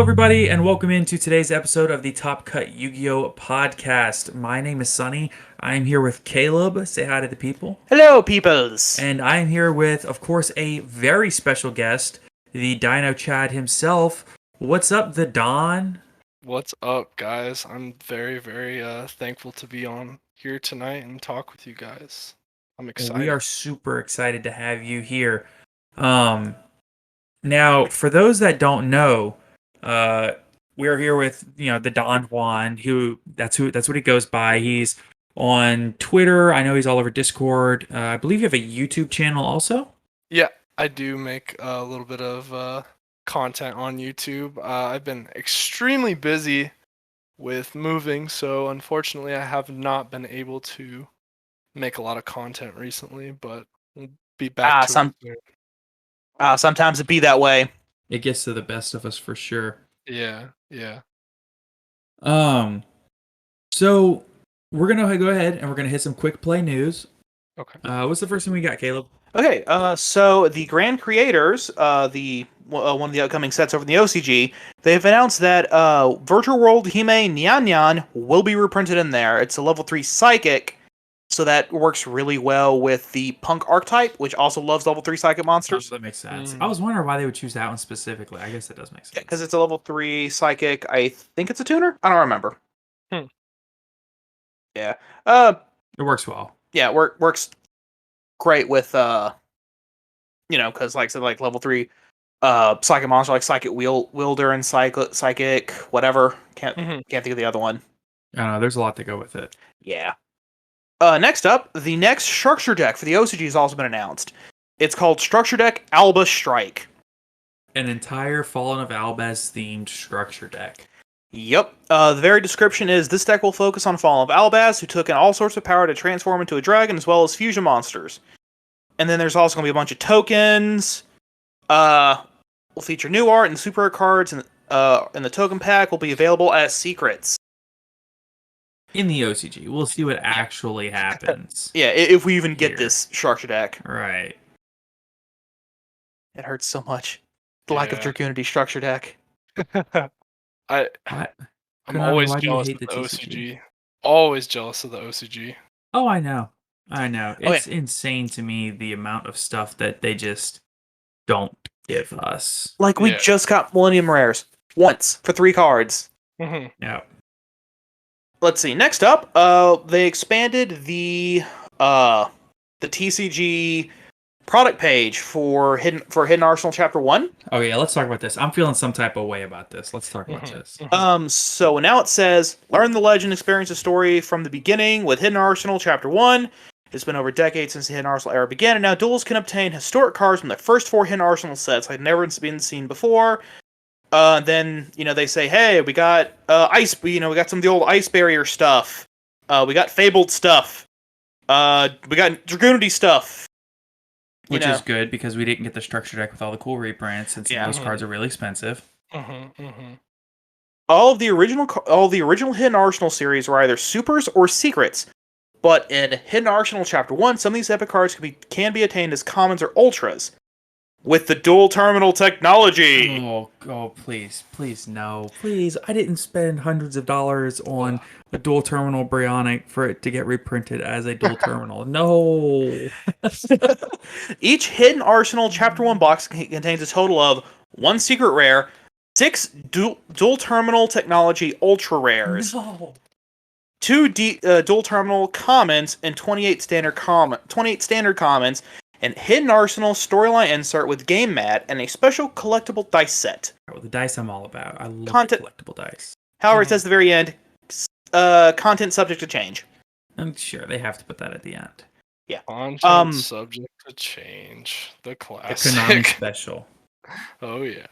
Hello, everybody, and welcome into today's episode of the Top Cut Yu-Gi-Oh! Podcast. My name is Sunny. I am here with Caleb. Say hi to the people. Hello, peoples. And I am here with, of course, a very special guest, the Dino Chad himself. What's up, the Don? What's up, guys? I'm very thankful to be on here tonight and talk with you guys. I'm excited. We are super excited to have you here. Now, for those that don't know, we're here with the Don Juan, that's what he goes by. He's on Twitter. I know he's all over Discord. I believe you have a YouTube channel also. Yeah, I do make a little bit of content on YouTube. I've been extremely busy with moving, so unfortunately I have not been able to make a lot of content recently, but we'll be back to it soon. Sometimes it be that way. It gets to the best of us for sure. Yeah. So we're gonna go ahead and we're gonna hit some quick play news. Okay. What's the first thing we got, Caleb? Okay. So the Grand Creators, one of the upcoming sets over in the OCG, they've announced that Virtual World Hime Nyan Nyan will be reprinted in there. It's a level 3 Psychic, so that works really well with the Punk archetype, which also loves level 3 Psychic monsters. That makes sense. I was wondering why they would choose that one specifically. I guess that does make sense. Yeah, because it's a level 3 Psychic. I think it's a tuner. I don't remember. Yeah. It works well. Yeah, works great with because like I said, like level 3 Psychic monster, like Psychic Wielder and Psychic whatever. Can't think of the other one. I don't know, there's a lot to go with it. Yeah. Next up, the next structure deck for the OCG has also been announced. It's called Structure Deck Alba Strike. An entire Fallen of Albaz themed structure deck. Yep. The very description is this deck will focus on Fallen of Albaz, who took in all sorts of power to transform into a dragon, as well as fusion monsters. And then there's also going to be a bunch of tokens. Will feature new art and super art cards, and the token pack will be available as secrets. In the OCG. We'll see what actually happens. Yeah, if we even get this structure deck. Right. It hurts so much. The lack of Dragoonity structure deck. I'm always jealous of the OCG. Always jealous of the OCG. Oh, I know. It's insane to me the amount of stuff that they just don't give us. Like, we just got Millennium Rares. Once. For 3 cards. Yeah. Let's see. Next up, they expanded the TCG product page for Hidden Arsenal Chapter 1. Oh yeah, let's talk about this. I'm feeling some type of way about this. Let's talk about this. So now it says, learn the legend, experience the story from the beginning with Hidden Arsenal Chapter 1. It's been over decades since the Hidden Arsenal era began, and now duels can obtain historic cards from the first 4 Hidden Arsenal sets like never been seen before. Then, they say, hey, we got ice, we got some of the old ice barrier stuff. We got fabled stuff. We got Dragoonity stuff. Which is good because we didn't get the structure deck with all the cool reprints, and those cards are really expensive. All the original Hidden Arsenal series were either supers or secrets, but in Hidden Arsenal Chapter 1, some of these epic cards can be attained as commons or ultras. With the dual terminal technology. Oh, please, no. Please, I didn't spend hundreds of dollars on a dual terminal Bryonic for it to get reprinted as a dual terminal. No. Each Hidden Arsenal Chapter 1 box contains a total of 1 secret rare, 6 dual terminal technology ultra rares, 2 dual terminal commons, and 28 standard commons, and Hidden Arsenal storyline insert with game mat, and a special collectible dice set. Well, the dice I'm all about. I love collectible dice. However, it says at the very end, content subject to change. I'm sure they have to put that at the end. Yeah. Content subject to change. The classic. The Konami special. Oh, yeah.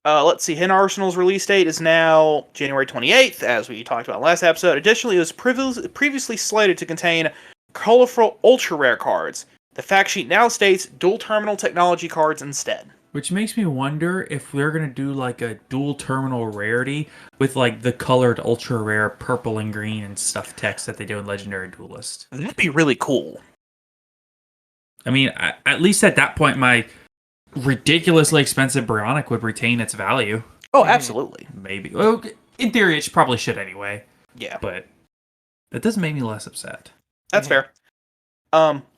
Let's see. Hidden Arsenal's release date is now January 28th, as we talked about last episode. Additionally, it was previously slated to contain colorful ultra rare cards. The fact sheet now states dual terminal technology cards instead. Which makes me wonder if we're going to do like a dual terminal rarity with like the colored ultra rare purple and green and stuff text that they do in Legendary Duelist. That'd be really cool. I mean, at least at that point, my ridiculously expensive Bryonic would retain its value. Oh, absolutely. Maybe. Well, in theory, it probably should anyway. Yeah, But that doesn't make me less upset. that's fair.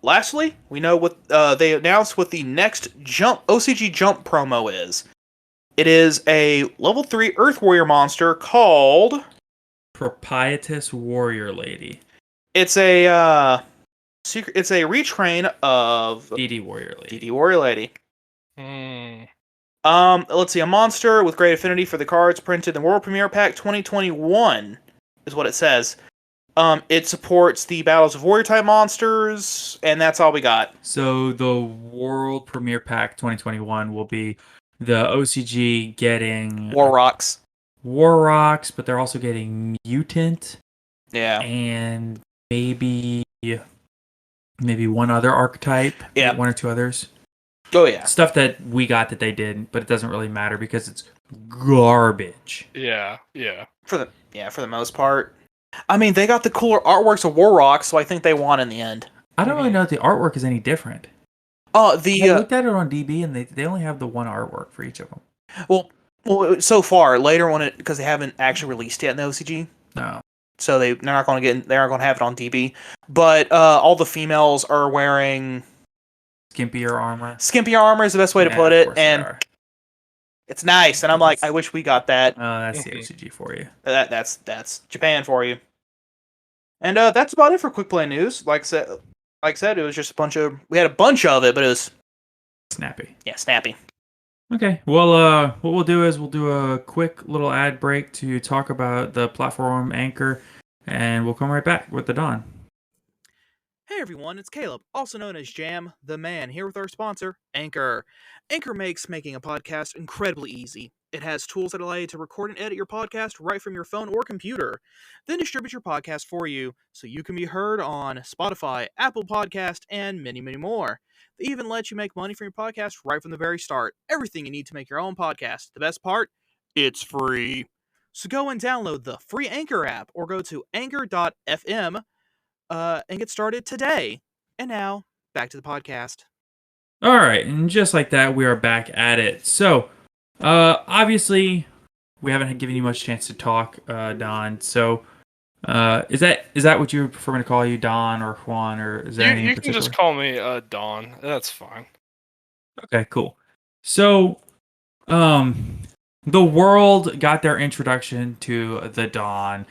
Lastly, we know what they announced what the next OCG jump promo is. It is a level 3 Earth Warrior monster called Propitious Warrior Lady. It's a secret. It's a retrain of DD Warrior Lady. DD Warrior Lady. Hmm. Let's see. A monster with great affinity for the cards printed in World Premiere Pack 2021 is what it says. It supports the Battles of Warrior type monsters, and that's all we got. So the World Premiere Pack 2021 will be the OCG getting War Rocks. War Rocks, but they're also getting Mutant Yeah. and maybe one other archetype. Yeah. One or two others. Oh yeah. Stuff that we got that they didn't, but it doesn't really matter because it's garbage. Yeah. For the most part. I mean, they got the cooler artworks of War Rocks, so I think they won in the end. I don't really know if the artwork is any different. I I looked at it on DB and they only have the one artwork for each of them. well, so far later on it because they haven't actually released yet in the OCG. No. So they're not going to have it on DB. But all the females are wearing Skimpier armor. skimpier armor is the best way to put of it, course they and are. it's nice. And I'm like, I wish we got that. That's the OCG for you. That's Japan for you. And that's about it for quick play news. Like I said, it was just we had a bunch of it, but it was Snappy. Yeah, snappy. Okay, well, what we'll do is we'll do a quick little ad break to talk about the platform Anchor, and we'll come right back with the Don. Hey everyone, it's Caleb, also known as Jam the Man, here with our sponsor, Anchor. Anchor makes making a podcast incredibly easy. It has tools that allow you to record and edit your podcast right from your phone or computer, then distribute your podcast for you so you can be heard on Spotify, Apple Podcast, and many, many more. They even let you make money from your podcast right from the very start. Everything you need to make your own podcast. The best part? It's free. So go and download the free Anchor app or go to anchor.fm and get started today. And now, back to the podcast. All right, and just like that, we are back at it. So, obviously, we haven't given you much chance to talk, Don. So, is that what you prefer me to call you, Don or Juan, or is there anything in You particular? can just call me Don. That's fine. Okay, cool. So, the world got their introduction to the Dawn,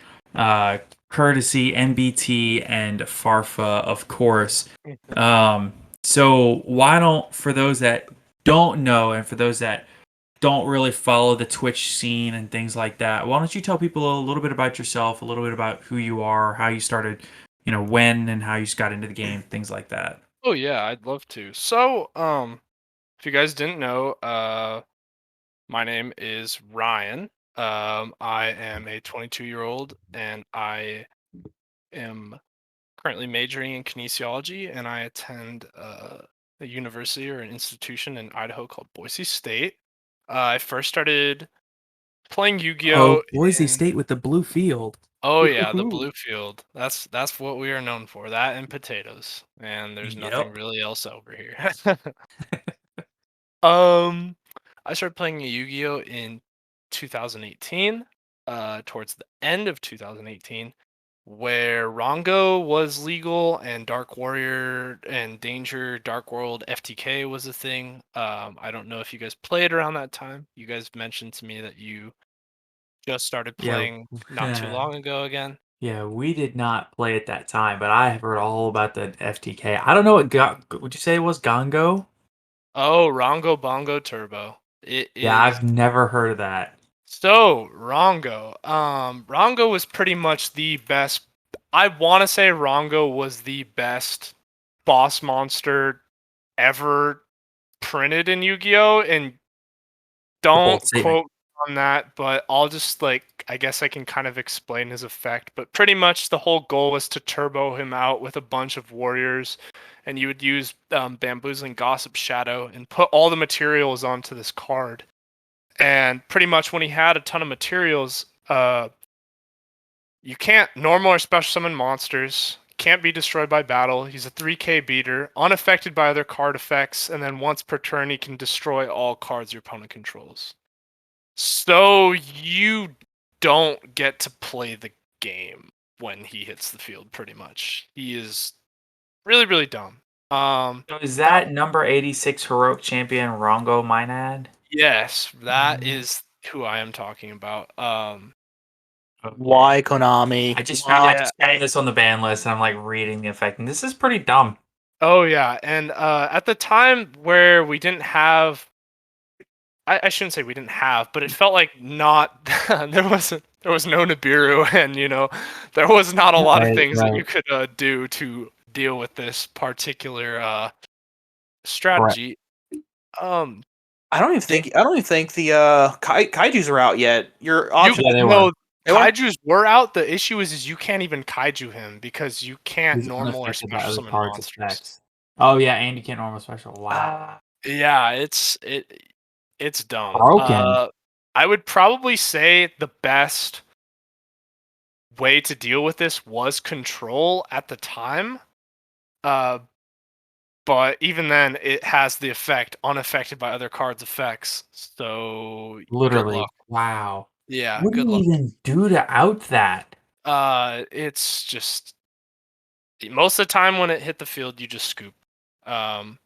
courtesy NBT and Farfa, of course. So why don't, for those that don't know and for those that don't really follow the Twitch scene and things like that, why don't you tell people a little bit about yourself, a little bit about who you are, how you started, when and how you got into the game, things like that. Oh yeah, I'd love to. So, if you guys didn't know, my name is Ryan. I am a 22-year-old, and I am currently majoring in kinesiology, and I attend a university or an institution in Idaho called Boise State. I first started playing Yu-Gi-Oh! Oh, Boise State with the blue field. Oh yeah, the blue field. That's what we are known for. That and potatoes. And there's nothing Yep. really else over here. I started playing Yu-Gi-Oh in 2018, towards the end of 2018, where Rongo was legal and Dark Warrior and Danger Dark World FTK was a thing. I don't know if you guys played around that time. You guys mentioned to me that you just started playing not too long ago again. Yeah, we did not play at that time, but I have heard all about the FTK. I don't know what would you say it was, Gongo? Oh, Rongo Bongo Turbo. It is. Yeah, I've never heard of that. So, Rongo. Rongo was pretty much the best. I want to say Rongo was the best boss monster ever printed in Yu-Gi-Oh! And don't quote on that, but I'll just I guess I can kind of explain his effect. But pretty much the whole goal was to turbo him out with a bunch of warriors, and you would use Bamboozling Gossip Shadow and put all the materials onto this card. And pretty much when he had a ton of materials, you can't normal or special summon monsters, can't be destroyed by battle. He's a 3k beater, unaffected by other card effects, and then once per turn he can destroy all cards your opponent controls. So you don't get to play the game when he hits the field, pretty much. He is really, really dumb. So is that number 86 heroic champion Rongo Minad? Yes, that Mhm. is who I am talking about. Okay. Why Konami? I just Why? found this on the ban list and I'm like reading the effect, and this is pretty dumb. Oh yeah, and at the time where we didn't have, I shouldn't say we didn't have, but it felt like not there was no Nibiru, and there was not a lot of Right, things that you right. could do to deal with this particular Correct. strategy. Um, I don't even think the kaiju's are out yet. Your you option. Yeah, they were. no They were? kaiju's were out. The issue is you can't even kaiju him because you can't He's normal or unaffected by special other summon cards' monsters. effects. Oh yeah, and you can't normal special. Wow. Yeah, it's dumb. Broken. I would probably say the best way to deal with this was control at the time. Uh, but even then, it has the effect unaffected by other cards' effects. So good Literally. luck. Wow. Yeah, What do good you luck. even do to out that? It's just most of the time when it hit the field, you just scoop. Um,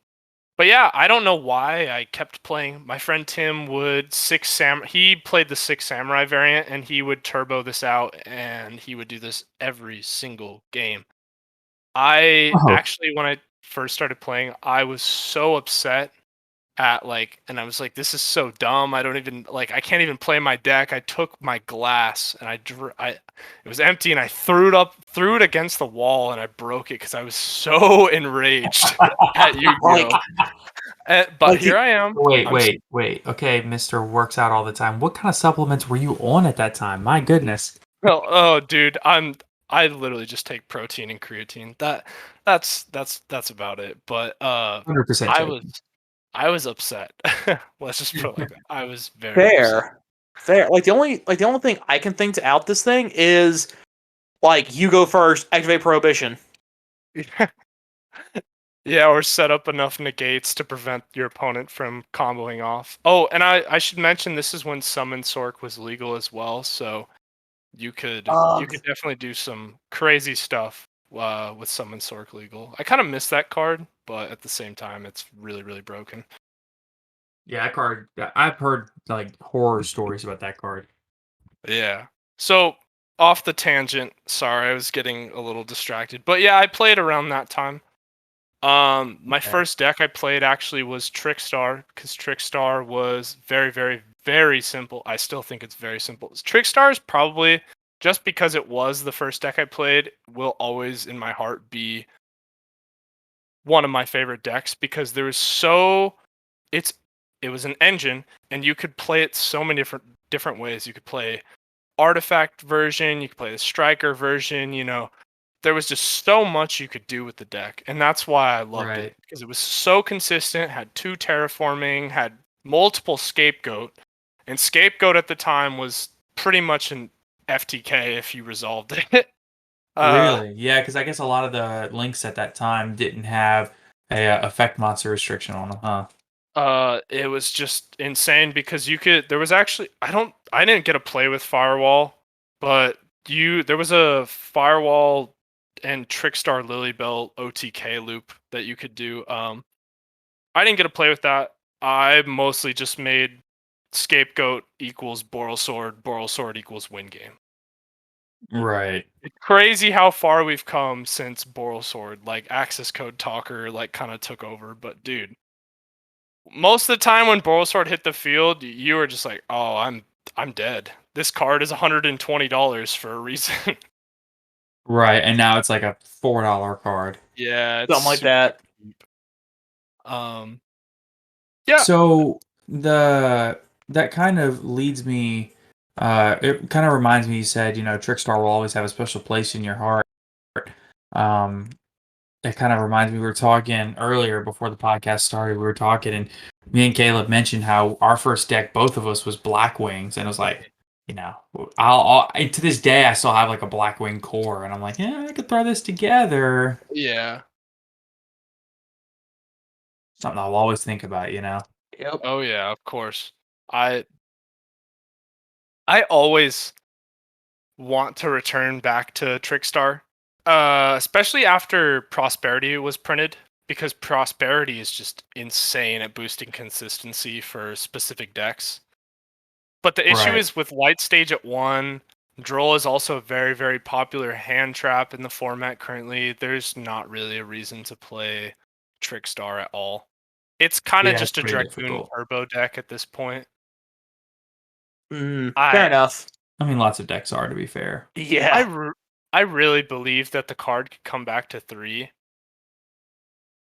But yeah, I don't know why I kept playing. My friend Tim would he played the Six Samurai variant, and he would turbo this out, and he would do this every single game. I Oh. actually, when I first started playing, I was so upset at and I was like, this is so dumb. I don't even I can't even play my deck. I took my glass and it was empty, and I threw it against the wall, and I broke it because I was so enraged at Like, Yu-Gi-Oh. But like here the, I am. Wait, I'm wait, wait. Okay, Mister works out all the time. What kind of supplements were you on at that time? My goodness. oh dude, I literally just take protein and creatine. That's about it. But 100% I joke. was I was upset. Let's just put it like that. I was very upset. fair. Like the only thing I can think to out this thing is like you go first, activate prohibition. Yeah, or set up enough negates to prevent your opponent from comboing off. Oh, and I should mention this is when Summon Sork was legal as well, so you could definitely do some crazy stuff with Summon Sork legal. I kind of miss that card, but at the same time, it's really really broken. Yeah, that card. I've heard like horror stories about that card. Yeah. So off the tangent. Sorry, I was getting a little distracted. But yeah, I played around that time. My Okay. first deck I played actually was Trickstar because Trickstar was very, very, very simple. I still think it's very simple. Trickstar is probably just because it was the first deck I played will always in my heart be one of my favorite decks because there was it's it was an engine and you could play it so many different ways. You could play artifact version, you could play the striker version, there was just so much you could do with the deck, and that's why I loved it Right. because it was so consistent, had two terraforming, had multiple scapegoat, and scapegoat at the time was pretty much an FTK if you resolved it. uh Really? Yeah, because I guess a lot of the links at that time didn't have a effect monster restriction on them, huh? it was just insane because there was actually I didn't get to play with firewall, but there was a firewall and Trickstar Lilybell OTK loop that you could do. I didn't get to play with that. I mostly just made scapegoat equals Boral Sword equals win game. Right. It's crazy how far we've come since Boral Sword, like access code talker, like kind of took over. But dude, most of the time when Boral Sword hit the field, you were just like, oh, I'm dead. This card is $120 for a reason. Right. And now it's like a $4 card. Yeah, it's Something like super that. cheap. Um, yeah, So that kind of leads me. It kind of reminds me. You said, Trickstar will always have a special place in your heart. Um, it kind of reminds me. We were talking earlier before the podcast started. We were talking, and me and Caleb mentioned how our first deck, both of us, was Black Wings, and it was like, you know, to this day I still have like a Black Wing core, and I'm like, yeah, I could throw this together. yeah. Something I'll always think about. Yep. Oh yeah, of course. I I always want to return back to Trickstar, especially after Prosperity was printed, because Prosperity is just insane at boosting consistency for specific decks. But the issue Right. is with Light Stage at 1, Droll is also a very, very popular hand trap in the format currently. There's not really a reason to play Trickstar at all. It's kind of Yeah, it's just a pretty Dragoon difficult. turbo deck at this point. Fair I enough. I mean, lots of decks are, to be fair. I, Yeah. I really believe that the card could come back to 3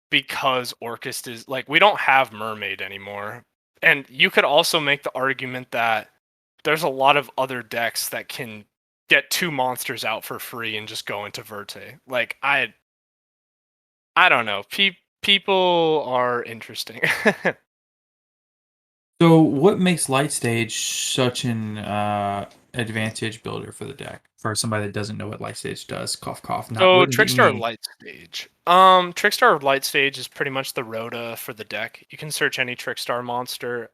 because Orcust is like, we don't have Mermaid anymore. And you could also make the argument that there's a lot of other decks that can get 2 monsters out for free and just go into Verte. Like, I don't know. People are interesting. So, what makes Light Stage such an advantage builder for the deck? For somebody that doesn't know what Light Stage does, cough cough. Not So wouldn't be Trickstar me. Light Stage. Trickstar Light Stage is pretty much the Rhoda for the deck. You can search any Trickstar monster.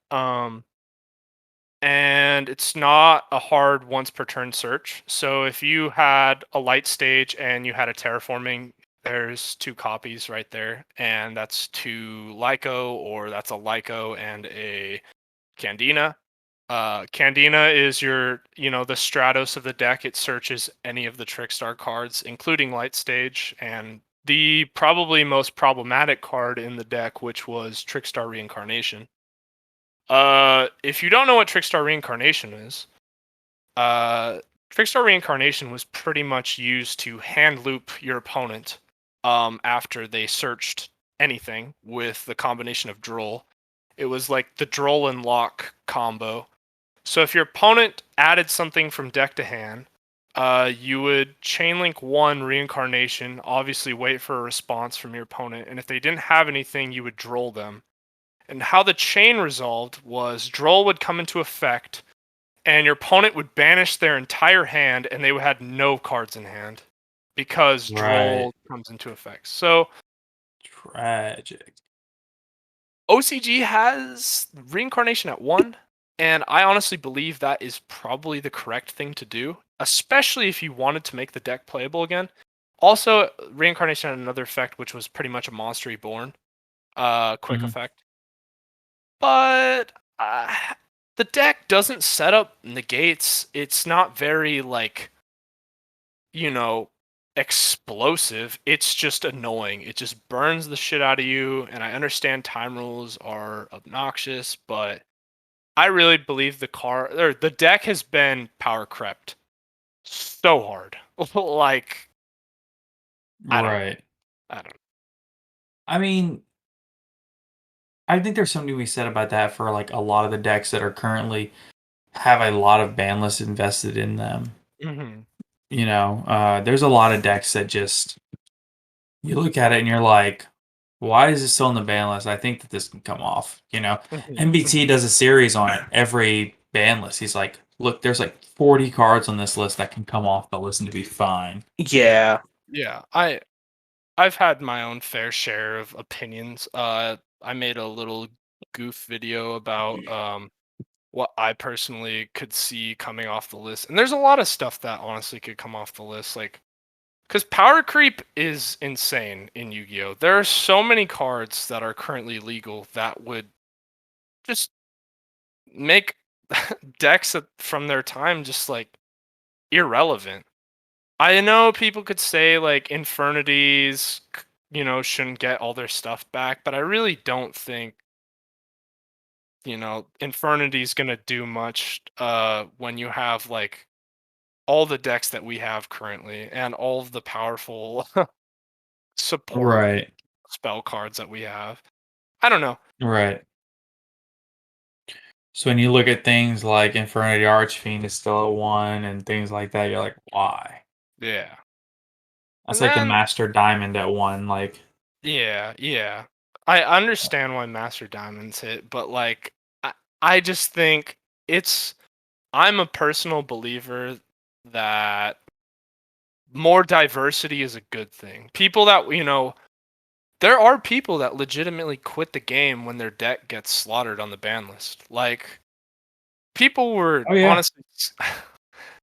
And it's not a hard once per turn search. So if you had a Light Stage and you had a Terraforming, there's 2 copies right there, and that's 2 Lyco, or that's a Lyco and a Candina. Candina is the Stratos of the deck. It searches any of the Trickstar cards, including Light Stage, and the probably most problematic card in the deck, which was Trickstar Reincarnation. If you don't know what Trickstar Reincarnation is, Trickstar Reincarnation was pretty much used to hand loop your opponent after they searched anything with the combination of Droll. It was like the Droll and Lock combo. So if your opponent added something from deck to hand, you would chainlink 1 Reincarnation, obviously wait for a response from your opponent, and if they didn't have anything, you would Droll them. And how the chain resolved was Droll would come into effect, and your opponent would banish their entire hand, and they would have no cards in hand because Right. Droll comes into effect. So Tragic. OCG has Reincarnation at 1, and I honestly believe that is probably the correct thing to do, especially if you wanted to make the deck playable again. Also, Reincarnation had another effect, which was pretty much a Monster Reborn quick Mhm. effect. But the deck doesn't set up negates. It's not very, like, explosive. It's just annoying. It just burns the shit out of you. And I understand time rules are obnoxious, but I really believe the deck has been power crept so hard. Like, I don't know. Right. I don't I mean, I think there's something to be said about that for like a lot of the decks that are currently have a lot of ban lists invested in them. know. Mm-hmm. There's a lot of decks that just you look at it and you're like, why is this still on the ban list? I think that this can come off. MBT does a series on it every ban list. He's like, look, there's like 40 cards on this list that can come off the list and to be fine. Yeah. Yeah, I've had my own fair share of opinions. I made a little goof video about what I personally could see coming off the list, and there's a lot of stuff that honestly could come off the list, like because power creep is insane in Yu-Gi-Oh. There are so many cards that are currently legal that would just make decks from their time just like irrelevant. I know people could say like Infernities, shouldn't get all their stuff back, but I really don't think, Infernity's gonna do much when you have like all the decks that we have currently and all of the powerful support Right. spell cards that we have. I don't know. Right. So when you look at things like Infernity Archfiend is still at 1 and things like that, you're like, why? Yeah. That's And like the then Master Diamond at 1. Like, yeah. I understand why Master Diamonds hit, but like I just think I'm a personal believer that more diversity is a good thing. People that, there are people that legitimately quit the game when their deck gets slaughtered on the ban list. Like, people were Oh, yeah. honestly,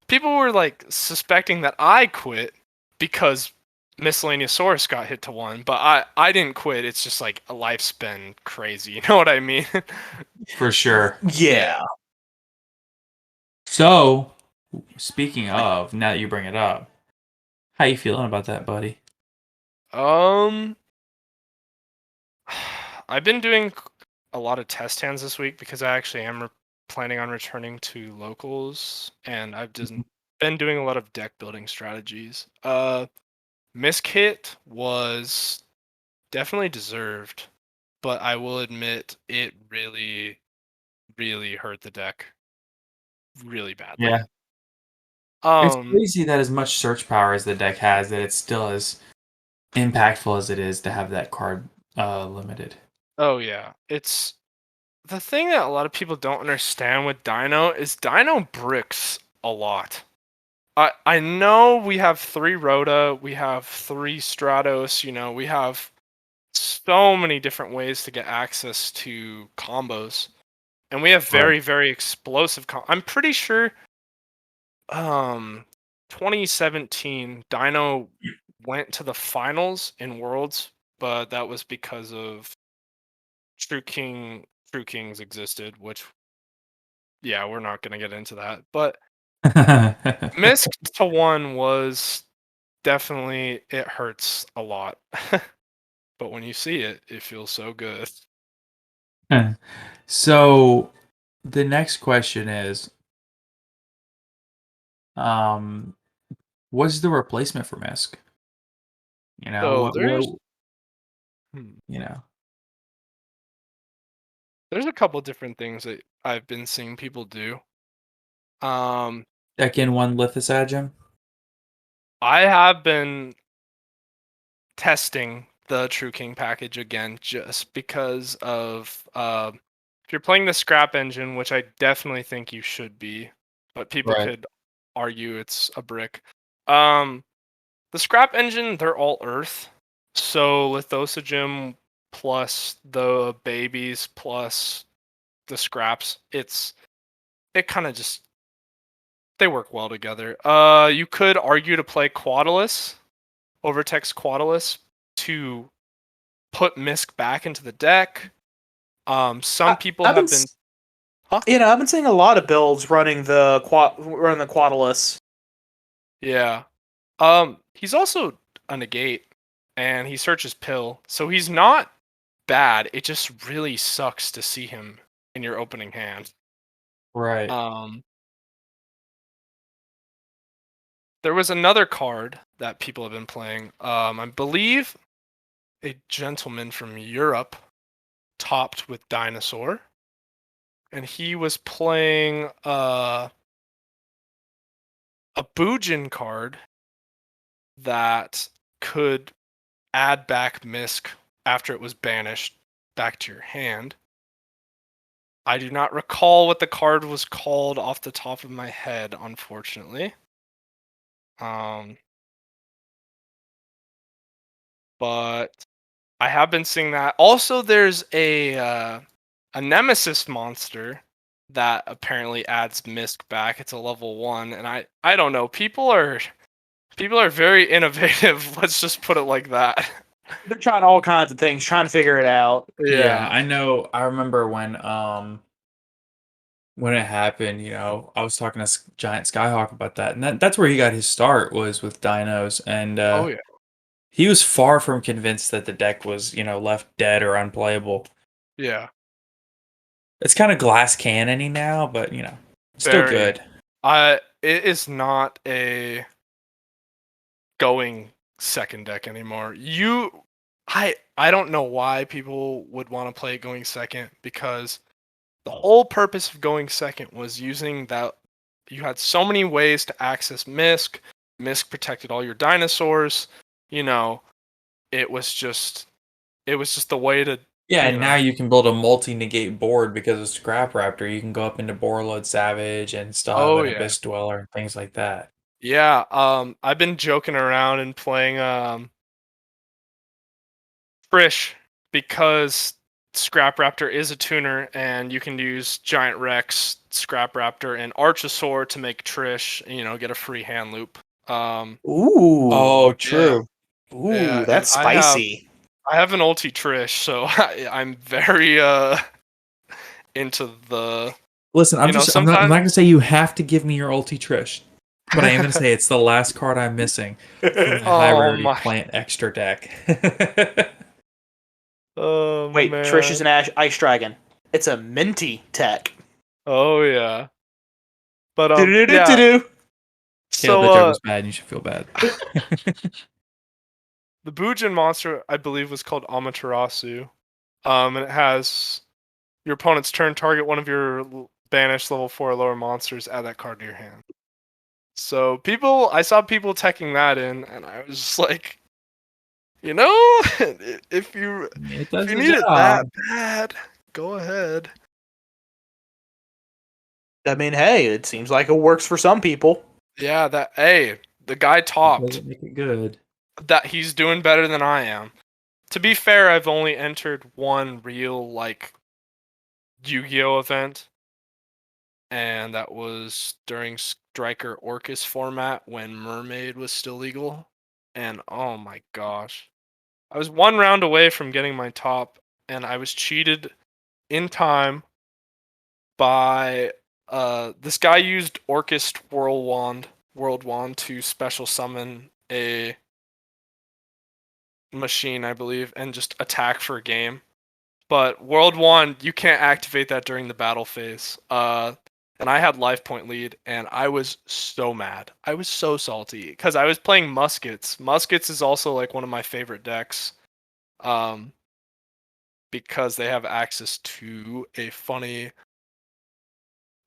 people were like suspecting that I quit because Miscellaneousaurus got hit to 1, but I didn't quit. It's just like a life's been crazy. You know what I mean? For sure. Yeah. So, speaking of, now that you bring it up, how you feeling about that, buddy? Um, I've been doing a lot of test hands this week because I actually am planning on returning to locals, and I've just been doing a lot of deck building strategies. Miskit was definitely deserved, but I will admit it really, really hurt the deck really badly. Yeah. It's crazy that as much search power as the deck has, that it's still as impactful as it is to have that card limited. Oh yeah, it's the thing that a lot of people don't understand with Dino is Dino bricks a lot. I know we have 3 Rhoda, we have 3 Stratos, you know, we have so many different ways to get access to combos. And we have Right. very explosive I'm pretty sure 2017 Dino went to the finals in Worlds, but that was because of True Kings existed, which yeah, we're not going to get into that. But Misk to 1 was definitely, it hurts a lot. But when you see it, it feels so good. So, the next question is, um, what's the replacement for Misk? You know, So what hmm, you know. there's a couple different things that I've been seeing people do. Um, Deck in one Lithosagem? I have been testing the True King package again just because of if you're playing the scrap engine, which I definitely think you should be, but people Right. could argue it's a brick. Um, the scrap engine, they're all earth. So Lithosagem plus the babies plus the scraps, it kind of just they work well together. You could argue to play Quadalus, Overtext Quadalus, to put Misk back into the deck. Some people I've been, have been, huh? I've been seeing a lot of builds running the Quadalus. Yeah. He's also a negate, and he searches pill, so he's not bad. It just really sucks to see him in your opening hand. Right. There was another card that people have been playing. I believe a gentleman from Europe topped with Dinosaur, and he was playing a Bujin card that could add back Misk after it was banished back to your hand. I do not recall what the card was called off the top of my head, unfortunately. But I have been seeing that. Also, there's a Nemesis monster that apparently adds Misk back. It's a level 1, and I don't know. People are very innovative. Let's just put it like that. They're trying all kinds of things, trying to figure it out. Yeah, I know. I remember when it happened, I was talking to Giant Skyhawk about that, and that's where he got his start was with dinos, and Oh yeah. he was far from convinced that the deck was, left dead or unplayable. Yeah. It's kind of glass cannony now, but it's still Very. good. It is not a going second deck anymore. I don't know why people would want to play it going second, because the whole purpose of going second was using that you had so many ways to access Misk. Misk protected all your dinosaurs. You know, it was just the way to. Yeah, You and now know. you can build a multi-negate board because of Scrap Raptor. You can go up into Borreload Savage and still have Oh an yeah. Abyss Dweller and things like that. Yeah. I've been joking around and playing Frisch because Scrap Raptor is a tuner, and you can use Giant Rex, Scrap Raptor, and Archosaur to make Trish, get a free hand loop. Ooh. Oh, Yeah. true. Ooh, Yeah, that's and spicy. I have an ulti Trish, so I'm very into the. Listen, I'm not sometimes. gonna say you have to give me your ulti Trish, but I am gonna say it's the last card I'm missing from the high Oh rarity my. plant extra deck. Oh Wait, man. Trish is an Ice Dragon. It's a minty tech. Oh yeah. But yeah. Do-do-do-do-do. Caleb, So that joke was bad. And you should feel bad. the Bujin monster, I believe, was called Amaterasu. And it has your opponent's turn, target one of your banished level 4 or lower monsters, add that card to your hand. So I saw people teching that in, and I was just like, if you It does the need it job. that bad, go ahead. I mean, hey, it seems like it works for some people. Yeah, the guy topped. Doesn't make it good. That he's doing better than I am. To be fair, I've only entered one real Yu-Gi-Oh event, and that was during Striker Orcus format when Mermaid was still legal. And oh my gosh, I was one round away from getting my top, and I was cheated in time by this guy used Orcus World Wand to special summon a machine, I believe, and just attack for a game. But World 1, you can't activate that during the battle phase. And I had life point lead, and I was so mad. I was so salty because I was playing Muskets. Muskets is also one of my favorite decks, because they have access to a funny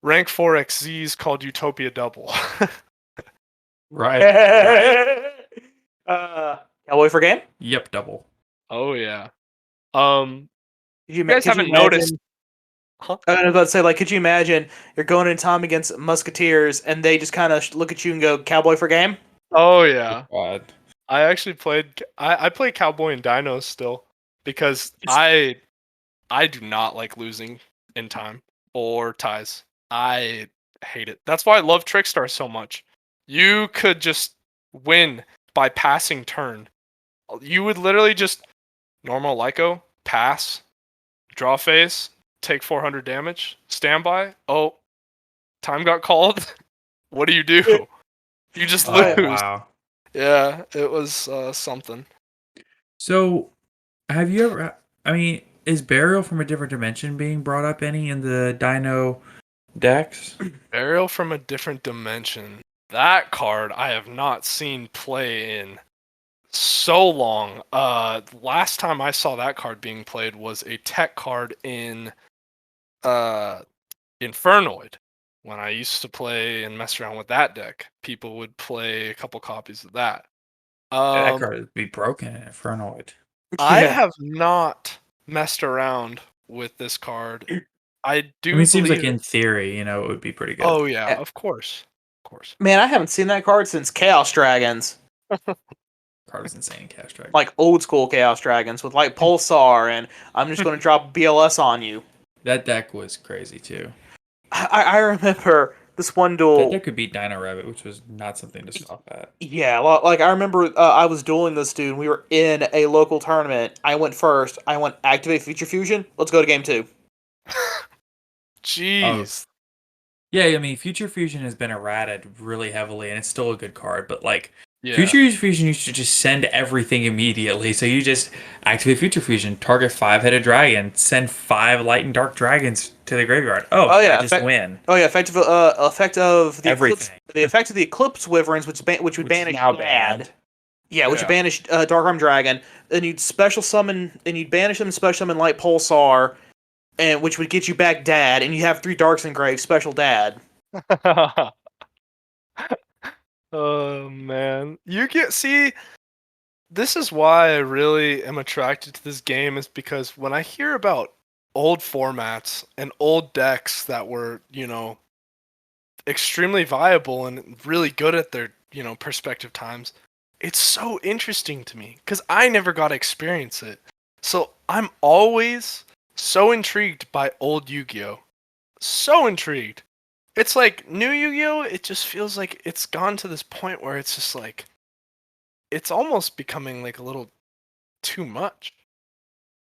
rank 4 XZs called Utopia Double. Right. Cowboy for game? Yep, double. Oh yeah. You guys haven't noticed. Huh? I was about to say, could you imagine you're going in time against Musketeers and they just kind of look at you and go, Cowboy for game? Oh yeah. God. I actually I play Cowboy and Dino still because I do not like losing in time or ties. I hate it. That's why I love Trickstar so much. You could just win by passing turn. You would literally just normal Lyco, pass, draw phase, take 400 damage, standby. Oh, time got called. What do? You just lose. Wow. Yeah, it was something. So, have you ever? I mean, is Burial from a Different Dimension being brought up any in the Dino decks? Burial from a Different Dimension. That card I have not seen play in so long. Last time I saw that card being played was a tech card in Infernoid. When I used to play and mess around with that deck, people would play a couple copies of that. That card would be broken in Infernoid. I have not messed around with this card. I do. It seems like in theory, it would be pretty good. Oh yeah, of course. Man, I haven't seen that card since Chaos Dragons. Card is insane, Cash Dragon. Like old school Chaos Dragons with Pulsar and I'm just going to drop BLS on you. That deck was crazy too. I remember this one duel. That deck could beat Dino Rabbit, which was not something to scoff at. Yeah, I remember I was dueling this dude. And we were in a local tournament. I went first. I went activate Future Fusion. Let's go to game 2. Jeez. Yeah, Future Fusion has been errated really heavily, and it's still a good card. But Yeah. Future Fusion, you should just send everything immediately. So you just activate Future Fusion, target 5-headed dragon, send 5 light and dark dragons to the graveyard. Oh yeah, I just win. Oh yeah, effect of the everything. The effect of the Eclipse Wyverns, which would banish now bad. Yeah, which would banish Dark Arm Dragon. Then you'd special summon, and you'd banish them and special summon Light Pulsar, and which would get you back Dad, and you have 3 Darks engraved, special Dad. Oh man, this is why I really am attracted to this game, is because when I hear about old formats and old decks that were, extremely viable and really good at their, perspective times, it's so interesting to me because I never got to experience it. So I'm always so intrigued by old Yu-Gi-Oh. So intrigued. It's like new Yu-Gi-Oh, it just feels like it's gone to this point where it's just like it's almost becoming like a little too much.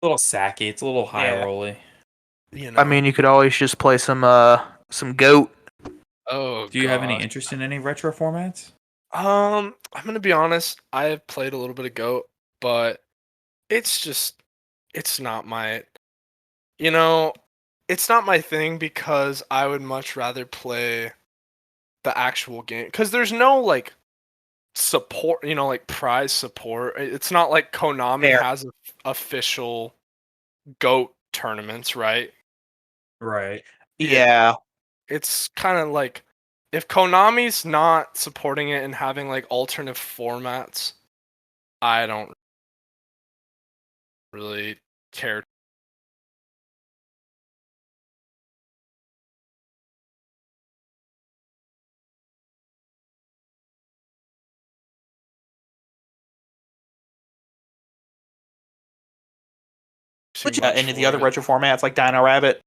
A little sacky. It's a little high Yeah. rolly. You know. I mean, you could always just play some GOAT. oh Do you have any gosh. interest in any retro formats? I'm gonna be honest. I have played a little bit of Goat, but it's not my, you know, it's not my thing because I would much rather play the actual game because there's no like support, like prize support. It's not like Konami Fair. has official Goat tournaments, right? Right. Yeah. It's kind of like if Konami's not supporting it and having like alternative formats, I don't really care. Too Which much any of the for other it. retro formats like Dino Rabbit.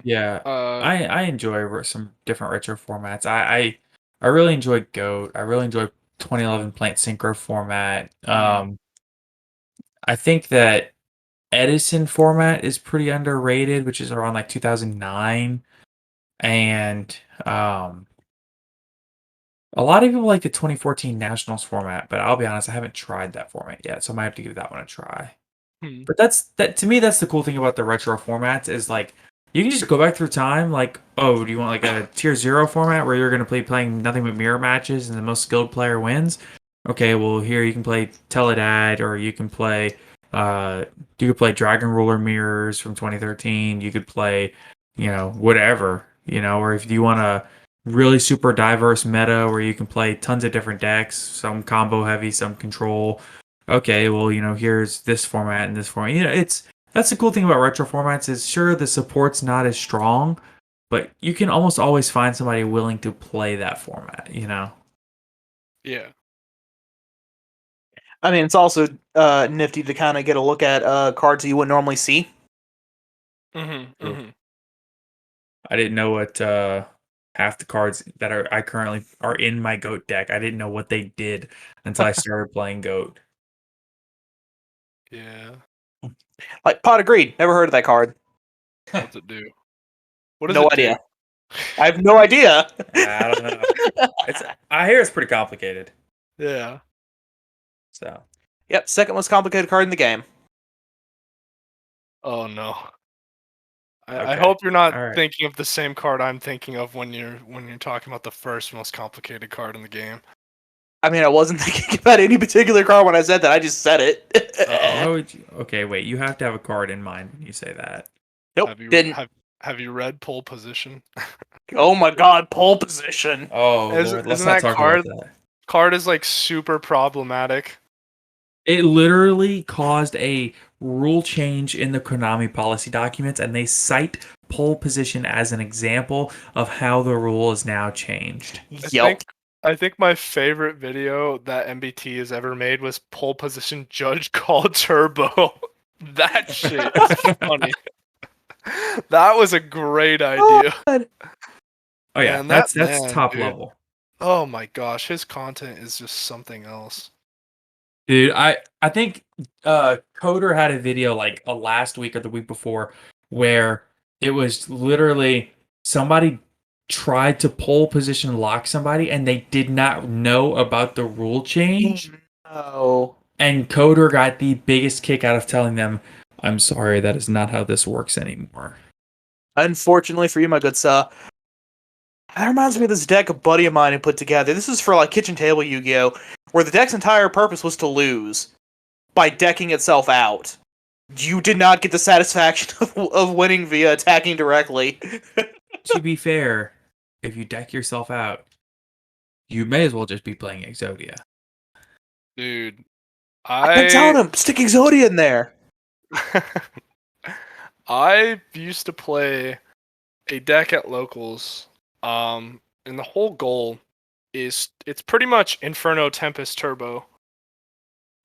Yeah. Uh, I enjoy some different retro formats. I really enjoy Goat. I really enjoy 2011 Plant Synchro format. I think that Edison format is pretty underrated, which is around like 2009. And a lot of people like the 2014 Nationals format, but I'll be honest, I haven't tried that format yet, so I might have to give that one a try. hmm. But that to me, that's the cool thing about the retro formats is like you can just go back through time. Like, oh, do you want like a tier zero format where you're going to playing nothing but mirror matches and the most skilled player wins? Okay, well here you can play Teledad, or you could play Dragon Ruler mirrors from 2013. You could play, whatever, or if you want a really super diverse meta where you can play tons of different decks, some combo heavy, some control. Okay, well, here's this format and this format. That's the cool thing about retro formats is sure the support's not as strong, but you can almost always find somebody willing to play that format. Yeah. I mean, it's also nifty to kind of get a look at cards that you wouldn't normally see. Mm-hmm. I didn't know what half the cards that I currently are in my goat deck. I didn't know what they did until I started playing goat. Yeah. Like Pot of Greed. Never heard of that card. What's it do? What does No it idea. do? I have no idea. I don't know. I hear it's pretty complicated. Yeah. So Yep, second most complicated card in the game. Oh no. I okay, hope you're not all right. thinking of the same card I'm thinking of when you're talking about the first most complicated card in the game. I mean, I wasn't thinking about any particular card when I said that. I just said it. Why would you? Okay, wait. You have to have a card in mind when you say that. Nope, Have you didn't. have you read Pole Position? Oh my god, pole position. Oh Lord, let's Isn't not that talk about card that. is like super problematic? It literally caused a rule change in the Konami policy documents, and they cite pole position as an example of how the rule is now changed. Yep. I think my favorite video that MBT has ever made was Pole Position Judge Call Turbo. That shit is funny. That was a great idea. Oh yeah, Man, that's that man, top dude. level. Oh my gosh, his content is just something else. Dude, I think Coder had a video like last week or the week before where it was literally somebody tried to pole position lock somebody and they did not know about the rule change. Oh. And Coder got the biggest kick out of telling them, I'm sorry, that is not how this works anymore. Unfortunately for you, my good sir. That reminds me of this deck a buddy of mine had put together. This is for like kitchen table Yu-Gi-Oh, where the deck's entire purpose was to lose by decking itself out. You did not get the satisfaction of winning via attacking directly. To be fair, if you deck yourself out, you may as well just be playing Exodia. Dude, I've been telling him, stick Exodia in there. I used to play a deck at locals, and the whole goal is it's pretty much Inferno Tempest Turbo,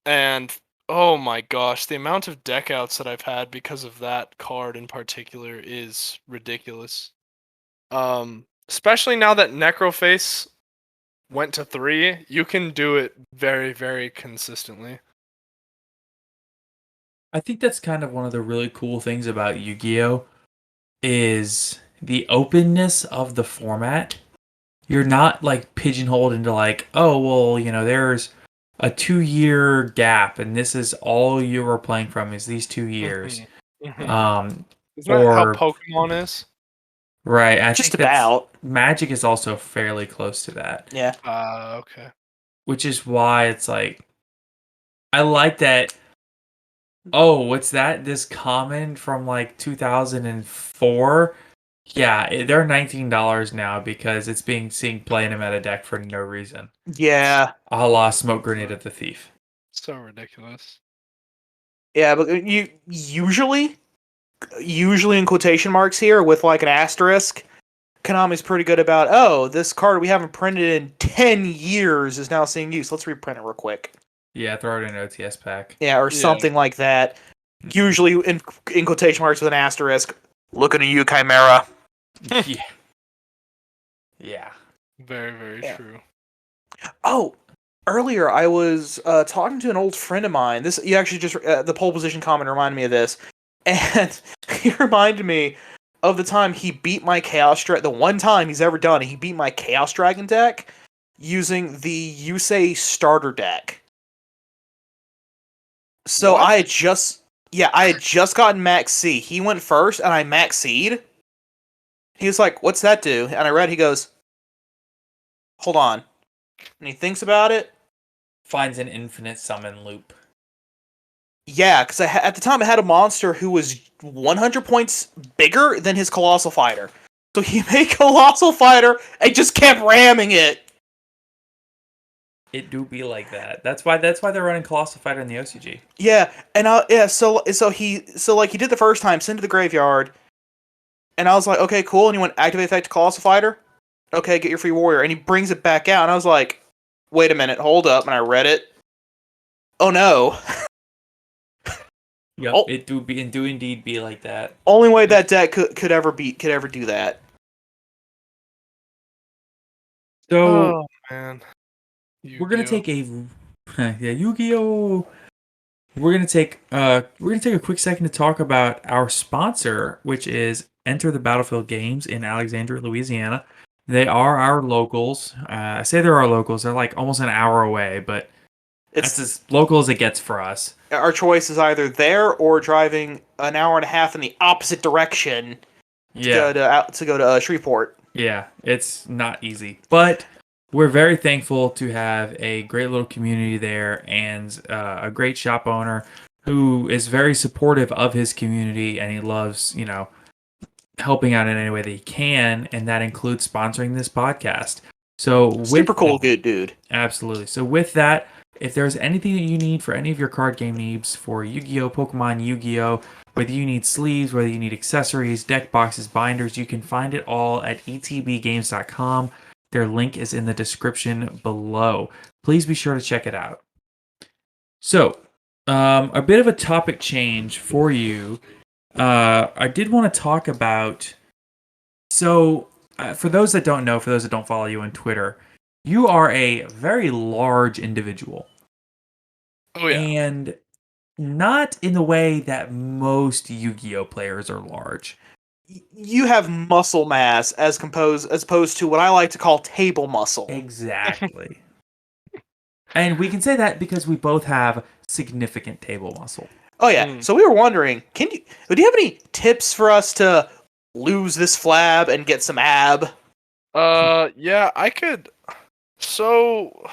and Oh my gosh, the amount of deck outs that I've had because of that card in particular is ridiculous. Especially now that Necroface went to 3, you can do it very, very consistently. I think that's kind of one of the really cool things about Yu-Gi-Oh! Is the openness of the format. You're not like pigeonholed into like, oh well, there's a 2 year gap and this is all you are playing from is these 2 years. Mhm. Um Isn't that how or Pokemon is? right, I Just think that's about. Magic is also fairly close to that. Yeah. Okay. Which is why it's like I like that. Oh, what's that? This common from like 2004? Yeah, they're $19 now because it's being seen play in a meta deck for no reason. Yeah. A la Smoke Grenade of the Thief. So ridiculous. Yeah, but you usually in quotation marks here with like an asterisk, Konami's pretty good about, oh, this card we haven't printed in 10 years is now seeing use. Let's reprint it real quick. Yeah, throw it in an OTS pack. Yeah, or something like that. Usually in quotation marks with an asterisk. Looking at you, Chimera. Yeah. Yeah. Very, very Yeah. true. Oh, earlier I was talking to an old friend of mine. This you actually just the pole position comment reminded me of this, and he reminded me of the time he beat my the one time he's ever done it. He beat my Chaos Dragon deck using the Yusei starter deck. So What? I had just gotten Max C. He went first, and I Max C'd. He was like, "What's that do?" And I read. He goes, "Hold on," and he thinks about it. Finds an infinite summon loop. Yeah, because at the time I had a monster who was 100 points bigger than his Colossal Fighter. So he made Colossal Fighter and just kept ramming it. It do be like that. That's why they're running Colossal Fighter in the OCG. Yeah, and so he did the first time, send to the graveyard, and I was like, okay, cool. And he went activate effect Colossal Fighter. Okay, get your free warrior, and he brings it back out, and I was like, wait a minute, hold up, and I read it. Oh no. Yep, Oh. it do indeed be like that. Only way that deck could ever do that. So Oh man. we're gonna Yu-Gi-Oh. take a Yu-Gi-Oh! We're gonna take a quick second to talk about our sponsor, which is Enter the Battlefield Games in Alexandria, Louisiana. They are our locals. I say they're our locals. They're like almost an hour away, but It's that's as local as it gets for us. our choice is either there or driving an hour and a half in the opposite direction Yeah, to go to Shreveport. yeah, it's not easy, but we're very thankful to have a great little community there and a great shop owner who is very supportive of his community, and he loves, helping out in any way that he can, and that includes sponsoring this podcast. So with Super cool, good dude. Absolutely. So with that, if there's anything that you need for any of your card game needs for Yu-Gi-Oh, Pokemon, Yu-Gi-Oh, whether you need sleeves, whether you need accessories, deck boxes, binders, you can find it all at etbgames.com. Their link is in the description below. Please be sure to check it out. So, a bit of a topic change for you. I did want to talk about. So, for those that don't know, for those that don't follow you on Twitter, you are a very large individual. Oh yeah. And not in the way that most Yu-Gi-Oh players are large. You have muscle mass as opposed to what I like to call table muscle. Exactly. And we can say that because we both have significant table muscle. Oh yeah. So we were wondering, do you have any tips for us to lose this flab and get some ab? Yeah, I could. So,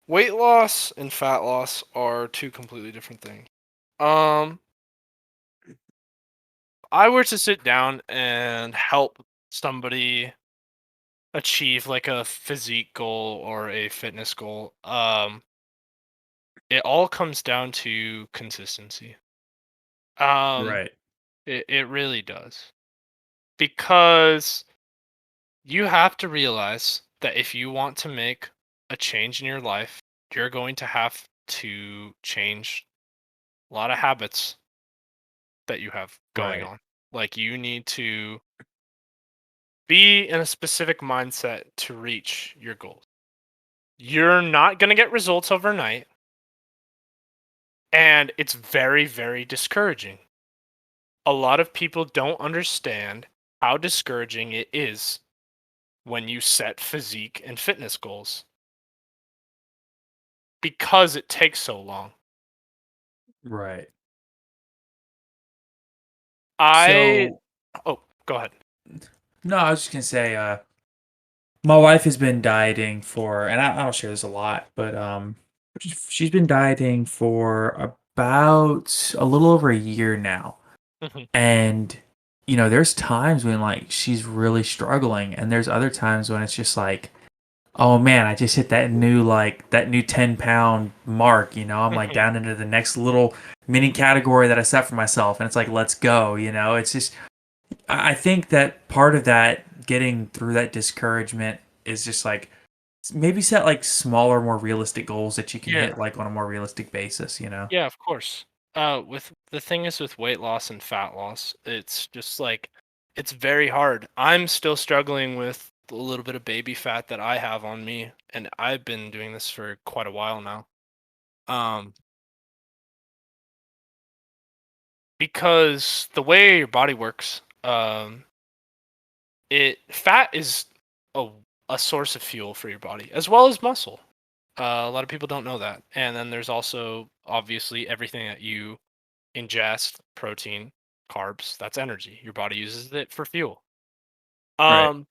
weight loss and fat loss are two completely different things. I were to sit down and help somebody achieve like a physique goal or a fitness goal, it all comes down to consistency. Right. It really does. Because you have to realize that if you want to make a change in your life, you're going to have to change a lot of habits that you have going Right. on. Like you need to be in a specific mindset to reach your goals. You're not going to get results overnight, and it's very, very discouraging. A lot of people don't understand how discouraging it is when you set physique and fitness goals because it takes so long. Right. I So oh, go ahead. no, I was just gonna say, my wife has been dieting for, and I don't share this a lot, but she's been dieting for about a little over a year now, Mhm. and there's times when like she's really struggling, and there's other times when it's just like, oh man, I just hit that new 10-pound mark. I'm like Mhm. down into the next little mini category that I set for myself, and it's like, let's go. It's just, I think that part of that getting through that discouragement is just like maybe set like smaller, more realistic goals that you can Yeah. hit like on a more realistic basis. Yeah, of course. With the thing is with weight loss and fat loss, it's just like it's very hard. I'm still struggling with a little bit of baby fat that I have on me, and I've been doing this for quite a while now. Um, because the way your body works, it fat is a a source of fuel for your body as well as muscle. A lot of people don't know that. And then there's also obviously everything that you ingest, protein, carbs, that's energy. Your body uses it for fuel. Right. Um,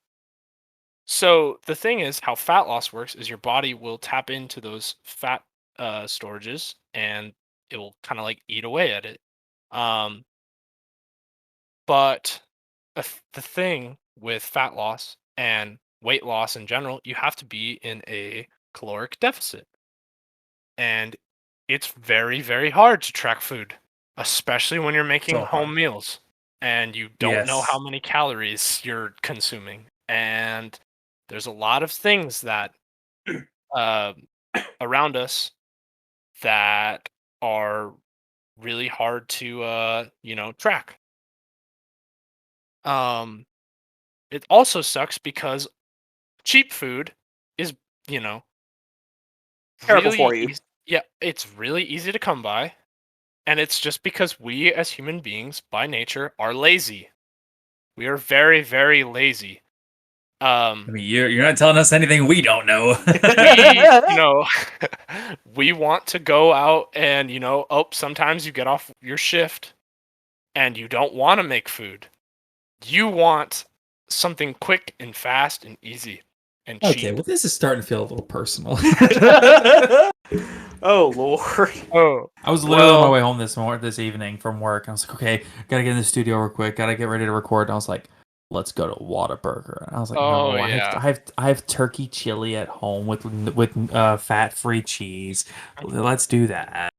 so the thing is, how fat loss works is your body will tap into those fat storages and it will kind of like eat away at it. Um, but the thing with fat loss and weight loss in general, you have to be in a caloric deficit. And it's very, very hard to track food, especially when you're making So hard. home meals and you don't know how Yes. many calories you're consuming. And there's a lot of things that uh, around us that are really hard to track. Um, it also sucks because cheap food is you know Terrible really for you. easy. Yeah, it's really easy to come by. And it's just because we as human beings by nature are lazy. We are very, very lazy. I Um, mean, you're not telling us anything we don't know. we, we want to go out and, sometimes you get off your shift and you don't want to make food. You want something quick and fast and easy and Okay, cheap. well, this is starting to feel a little personal. Oh Lord. Oh, I was literally on my well, way home this evening from work. I was like, okay, gotta get in the studio real quick. Gotta get ready to record. And I was like, let's go to Whataburger. And I was like, oh no, I have yeah. I have turkey chili at home with fat free cheese. Let's do that.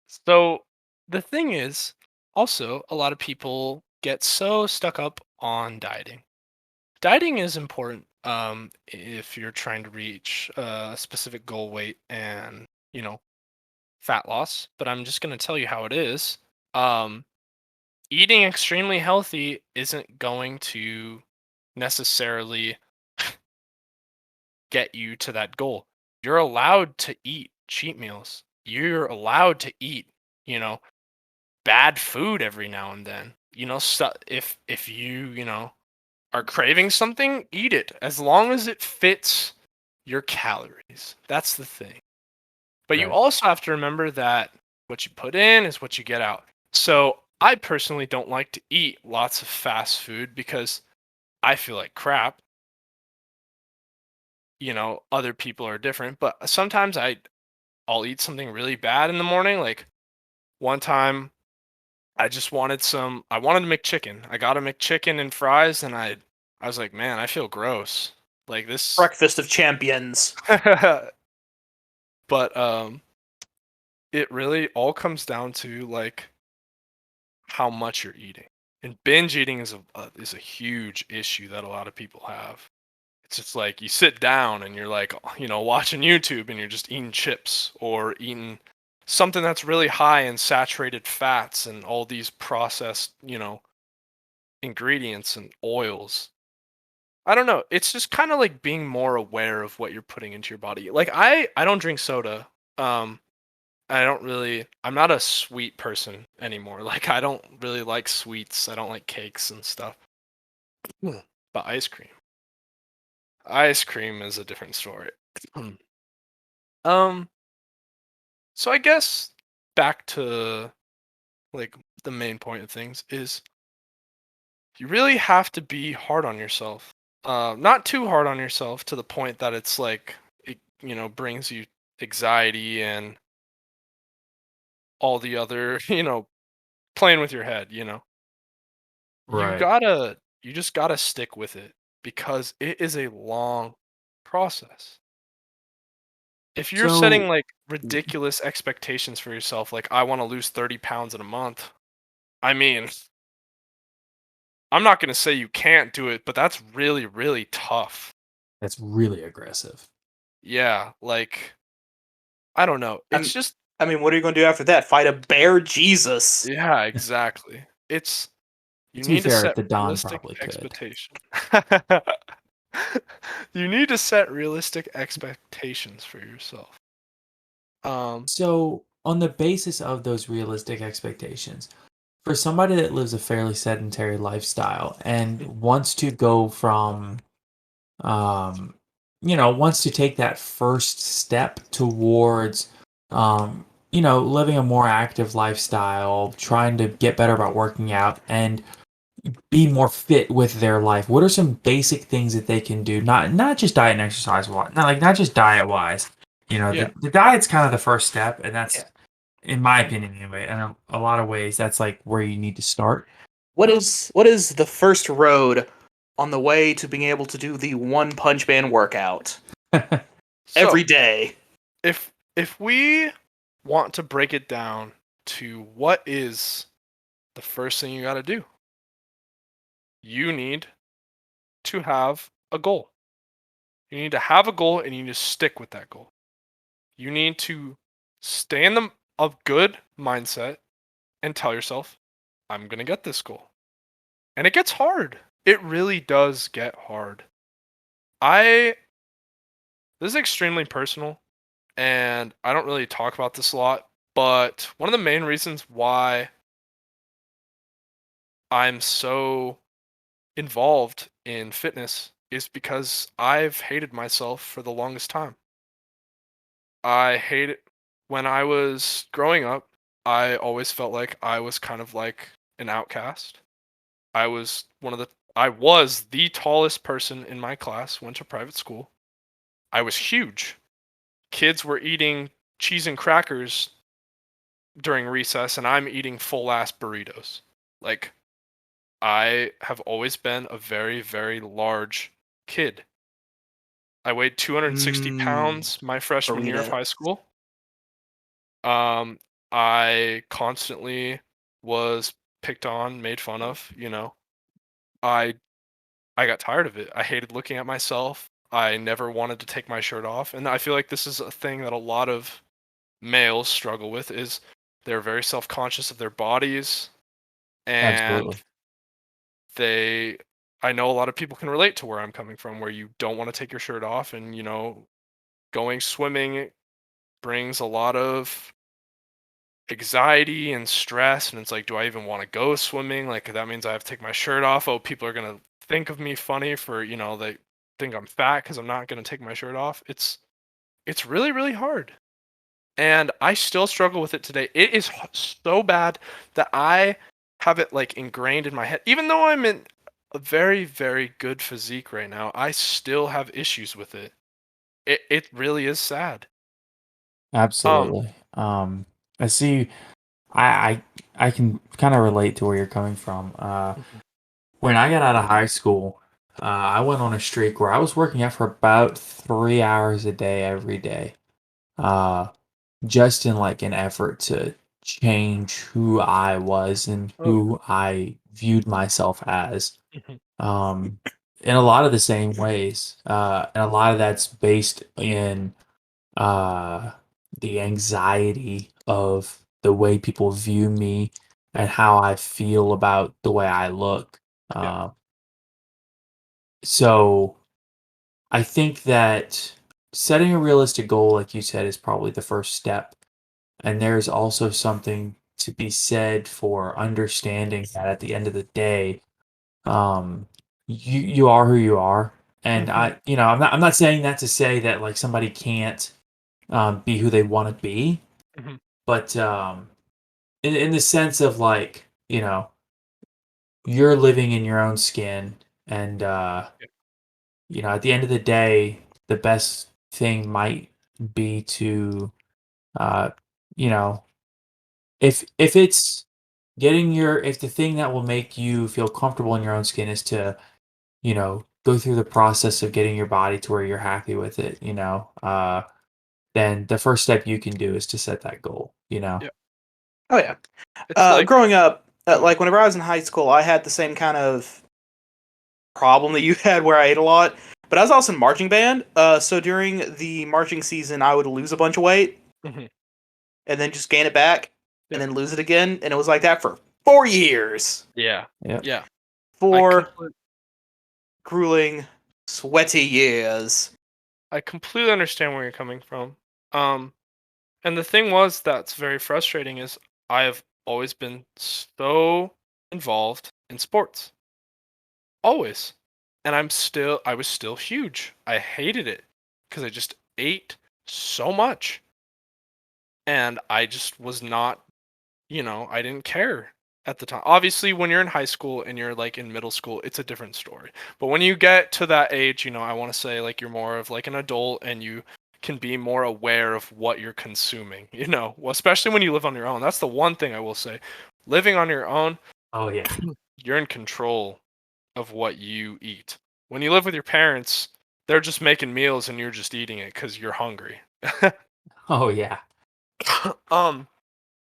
So the thing is, also, a lot of people get so stuck up on dieting. Dieting is important if you're trying to reach a specific goal weight and, fat loss. But I'm just going to tell you how it is. Um, Eating extremely healthy isn't going to necessarily get you to that goal. You're allowed to eat cheat meals. You're allowed to eat, you know, bad food every now and then. If you are craving something, eat it as long as it fits your calories. That's the thing. But you Right. also have to remember that what you put in is what you get out. So I personally don't like to eat lots of fast food because I feel like crap. Other people are different, but sometimes I'll eat something really bad in the morning. Like one time I wanted to McChicken. I got a McChicken and fries and I was like, man, I feel gross. Like this Breakfast of champions. but it really all comes down to like how much you're eating. And binge eating is a huge issue that a lot of people have. It's just like you sit down and you're like, watching YouTube and you're just eating chips or eating something that's really high in saturated fats and all these processed, ingredients and oils. I don't know. It's just kind of like being more aware of what you're putting into your body. Like I don't drink soda. Um I'm not a sweet person anymore. Like I don't really like sweets. I don't like cakes and stuff. But ice cream. Ice cream is a different story. um so I guess back to like the main point of things is you really have to be hard on yourself. Not too hard on yourself to the point that it's like it, brings you anxiety and all the other, playing with your head, You Right. gotta you just gotta stick with it because it is a long process. If you're setting So like ridiculous expectations for yourself, like I want to lose 30 pounds in a month, I mean, I'm not gonna say you can't do it, but that's really, really tough. that's really aggressive. Yeah, like I don't know. It's I'm, just I mean, what are you going to do after that? Fight a bear? Jesus. yeah, exactly. You To be need to fair, set the Don realistic probably could. expectations. You need to set realistic expectations for yourself. So, on the basis of those realistic expectations, for somebody that lives a fairly sedentary lifestyle and wants to go from, um, wants to take that first step towards, living a more active lifestyle, trying to get better about working out and be more fit with their life. What are some basic things that they can do? Not just diet and exercise wise, not just diet wise. Yeah. The diet's kind of the first step, and that's Yeah. in my opinion anyway. And a lot of ways, that's like where you need to start. What is the first road on the way to being able to do the One Punch Man workout So every day? if we want to break it down to what is the first thing you got to do, you need to have a goal. You need to have a goal and you need to stick with that goal. You need to stay in a good mindset and tell yourself, I'm going to get this goal. And it gets hard. It really does get hard. This is extremely personal and I don't really talk about this a lot, but one of the main reasons why I'm so involved in fitness is because I've hated myself for the longest time. I hated when I was growing up, I always felt like I was kind of like an outcast. I was the tallest person in my class, went to private school. I was huge. Kids were eating cheese and crackers during recess and I'm eating full ass burritos. Like I have always been a very, very large kid. I weighed 260 pounds my freshman year of Burrito. high school. I constantly was picked on, made fun of, I I got tired of it. I hated looking at myself. I never wanted to take my shirt off. And I feel like this is a thing that a lot of males struggle with is they're very self-conscious of their bodies and Absolutely. they I know a lot of people can relate to where I'm coming from where you don't want to take your shirt off and going swimming brings a lot of anxiety and stress and it's like do I even want to go swimming, like that means I have to take my shirt off, oh people are going to think of me funny for they think I'm fat cuz I'm not going to take my shirt off. It's really really hard and I still struggle with it today. It is so bad that I have it like ingrained in my head even though I'm in a very very good physique right now. I still have issues with it. It really is sad. um Absolutely. I see. I I can kind of relate to where you're coming from. mhm. When I got out of high school, I went on a streak where I was working out for about 3 hours a day every day. Uh, just in like an effort to change who I was and Oh, who I viewed myself as. mhm. Um, in a lot of the same ways, and a lot of that's based in uh, the anxiety of the way people view me and how I feel about the way I look. Yeah. So I think that setting a realistic goal, like you said, is probably the first step. And there's also something to be said for understanding that at the end of the day, you are who you are. And Mhm. I'm not saying that to say that like somebody can't be who they want to be, Mhm. but in the sense of like, you're living in your own skin, and Yeah. at the end of the day, the best thing might be to uh, you know, if it's if the thing that will make you feel comfortable in your own skin is to, go through the process of getting your body to where you're happy with it, then the first step you can do is to set that goal, Yeah. Oh yeah. It's like Growing up, go ahead. like whenever I was in high school, I had the same kind of problem that you had where I ate a lot. But I was also in marching band. So during the marching season, I would lose a bunch of weight Mhm. and then just gain it back and Yeah. then lose it again, and it was like that for 4 years. Yeah. Yep. Yeah. I 4 completely grueling, sweaty years. I completely understand where you're coming from. Um, and the thing was that's very frustrating is I have always been so involved in sports. Always. And I was still huge. I hated it because I just ate so much. And I just was not, I didn't care at the time. Obviously, when you're in high school and you're like in middle school, it's a different story. But when you get to that age, I want to say like you're more of like an adult and you can be more aware of what you're consuming, well, especially when you live on your own. That's the one thing I will say. Living on your own, Oh yeah. you're in control of what you eat. When you live with your parents, they're just making meals and you're just eating it because you're hungry. Oh yeah. um,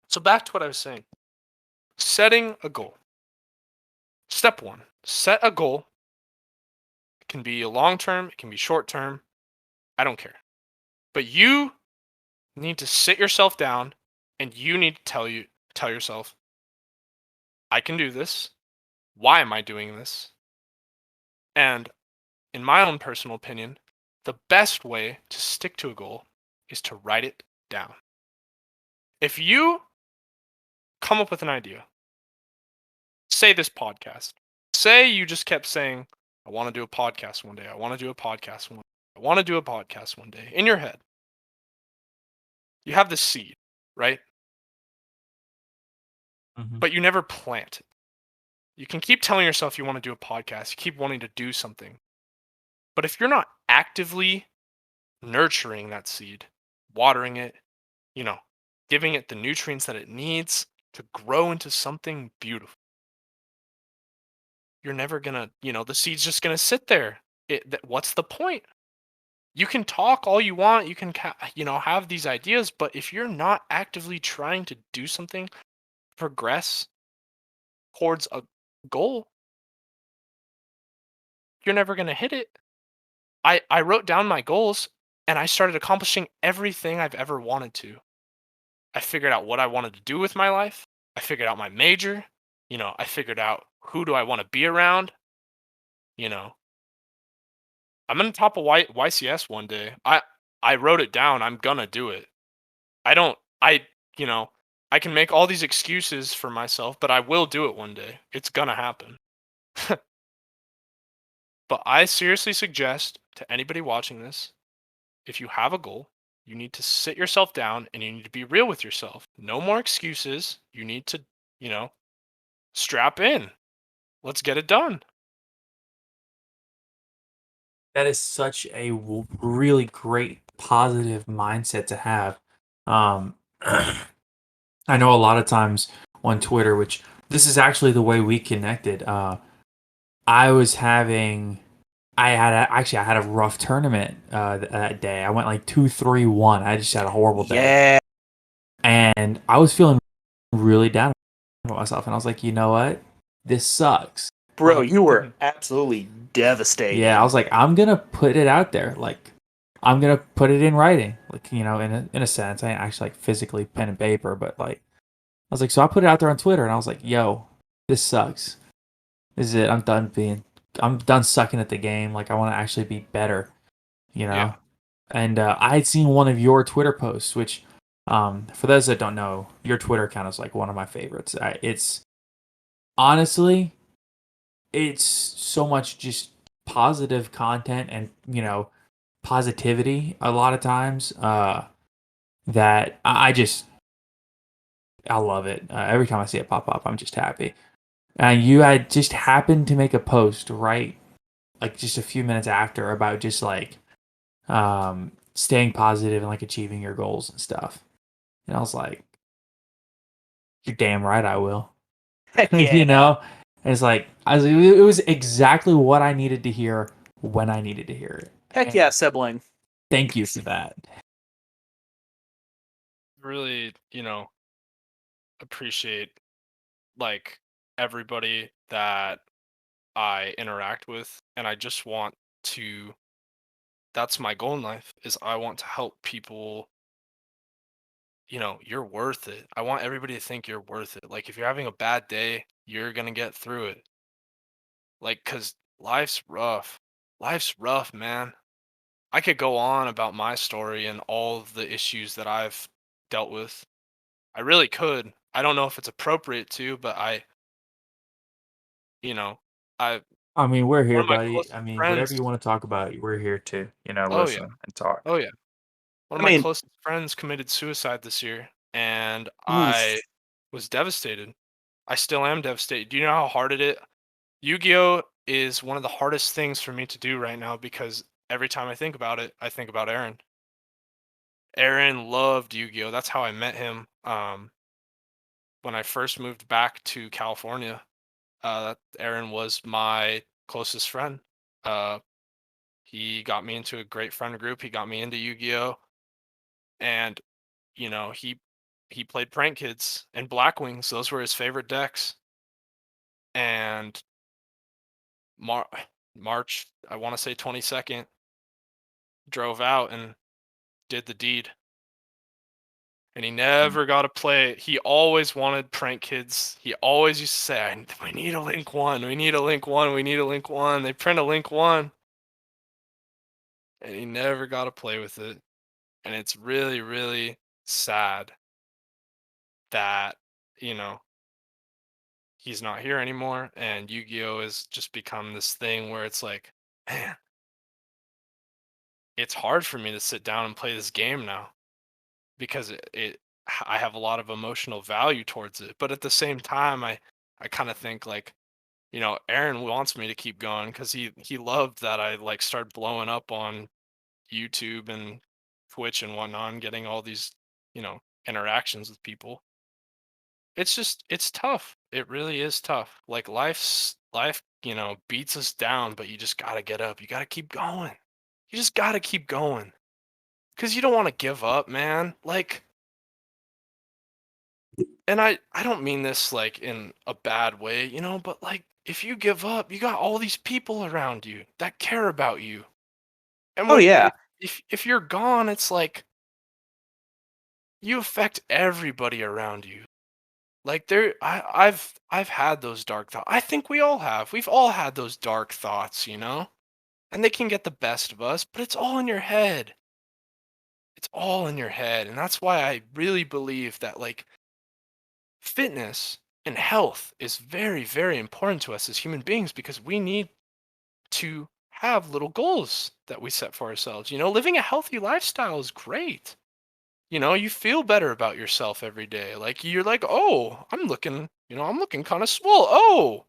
so back to what I was saying. Setting a goal. Step one, set a goal. It can be a long term, it can be short term. I don't care. But you need to sit yourself down and you need to tell yourself, I can do this. Why am I doing this? And in my own personal opinion, the best way to stick to a goal is to write it down. If you come up with an idea, say this podcast, say you just kept saying, I want to do a podcast one day. I want to do a podcast one day. I want to do a podcast one day in your head. You have the seed, right? Mhm. But you never plant it. You can keep telling yourself you want to do a podcast, you keep wanting to do something. But if you're not actively nurturing that seed, watering it, you know, giving it the nutrients that it needs to grow into something beautiful, you're never gonna, the seed's just gonna sit there. What's the point? You can talk all you want, you can, have these ideas, but if you're not actively trying to do something, progress towards a goal, you're never gonna hit it. I wrote down my goals and I started accomplishing everything I've ever wanted to. I figured out what I wanted to do with my life. I figured out my major. I figured out who do I want to be around. You know, I'm gonna top a YCS one day. I wrote it down. I'm gonna do it. I don't. You know, I can make all these excuses for myself, but I will do it one day. It's gonna happen. But I seriously suggest to anybody watching this, if you have a goal, you need to sit yourself down and you need to be real with yourself. No more excuses. You need to, you know, strap in. Let's get it done. That is such a really great positive mindset to have. Um, I know a lot of times on Twitter, which this is actually the way we connected. I was having, I had a rough tournament that day. I went like 2-3-1. I just had a horrible day, Yeah. and I was feeling really down about myself. And I was like, you know what? This sucks. Bro, you were absolutely devastated. Yeah, I was like, I'm gonna put it out there. Like, I'm gonna put it in writing. Like, in a sense, I ain't actually like physically pen and paper, but like, I was like, so I put it out there on Twitter, and I was like, yo, this sucks. This is it. I'm done sucking at the game. Like, I want to actually be better. Yeah. And I had seen one of your Twitter posts, which, for those that don't know, your Twitter account is like one of my favorites. It's honestly, it's so much just positive content and positivity a lot of times that I love it. Every time I see it pop up, I'm just happy. And you had just happened to make a post right, like just a few minutes after, about just like staying positive and like achieving your goals and stuff. And I was like, you're damn right I will. Heck yeah. And it's like it was exactly what I needed to hear when I needed to hear it. Heck yeah, sibling. Thank you for that. Really, appreciate like everybody that I interact with, and I just want to. That's my goal in life. Is I want to help people. You're worth it. I want everybody to think you're worth it. Like if you're having a bad day, you're gonna get through it. Like, cause life's rough. Life's rough, man. I could go on about my story and all of the issues that I've dealt with. I really could. I don't know if it's appropriate to, but you know, I I mean, we're one here, of my buddy. closest I mean, whatever friends. you want to talk about, we're here to, Oh yeah, listen and talk. oh yeah. One I of my mean, closest friends committed suicide this year, and I oof. was devastated. I still am devastated. Do you know how hard it is? Yu-Gi-Oh is one of the hardest things for me to do right now because every time I think about it, I think about Aaron. Aaron loved Yu-Gi-Oh. That's how I met him. When I first moved back to California, Aaron was my closest friend. Uh, he got me into a great friend group. He got me into Yu-Gi-Oh, and he played Prank Kids and Blackwings. Those were his favorite decks. And Mar- March, I want to say 22nd, drove out and did the deed. And he never got to play it. He always wanted Prank Kids. He always used to say, "We need a Link 1. We need a Link 1. We need a Link 1. They print a Link 1." And he never got to play with it. And it's really, really sad that, you know, he's not here anymore. And Yu-Gi-Oh has just become this thing where it's like, man, it's hard for me to sit down and play this game now because I have a lot of emotional value towards it. But at the same time, I kind of think like, Aaron wants me to keep going because he loved that I like started blowing up on YouTube and Twitch and whatnot, and getting all these, interactions with people. It's tough. It really is tough. Like life, beats us down, but you just gotta get up. You gotta keep going. You just gotta keep going. Cause you don't want to give up, man. Like, and I don't mean this like in a bad way, but like if you give up, you got all these people around you that care about you. And Oh yeah. if you're gone, it's like you affect everybody around you. Like I've had those dark thoughts. I think we all have. We've all had those dark thoughts, And they can get the best of us, but it's all in your head. It's all in your head. And that's why I really believe that like fitness and health is very, very important to us as human beings because we need to have little goals that we set for ourselves. Living a healthy lifestyle is great. You feel better about yourself every day. Like you're like, oh, I'm looking kind of swole. Oh,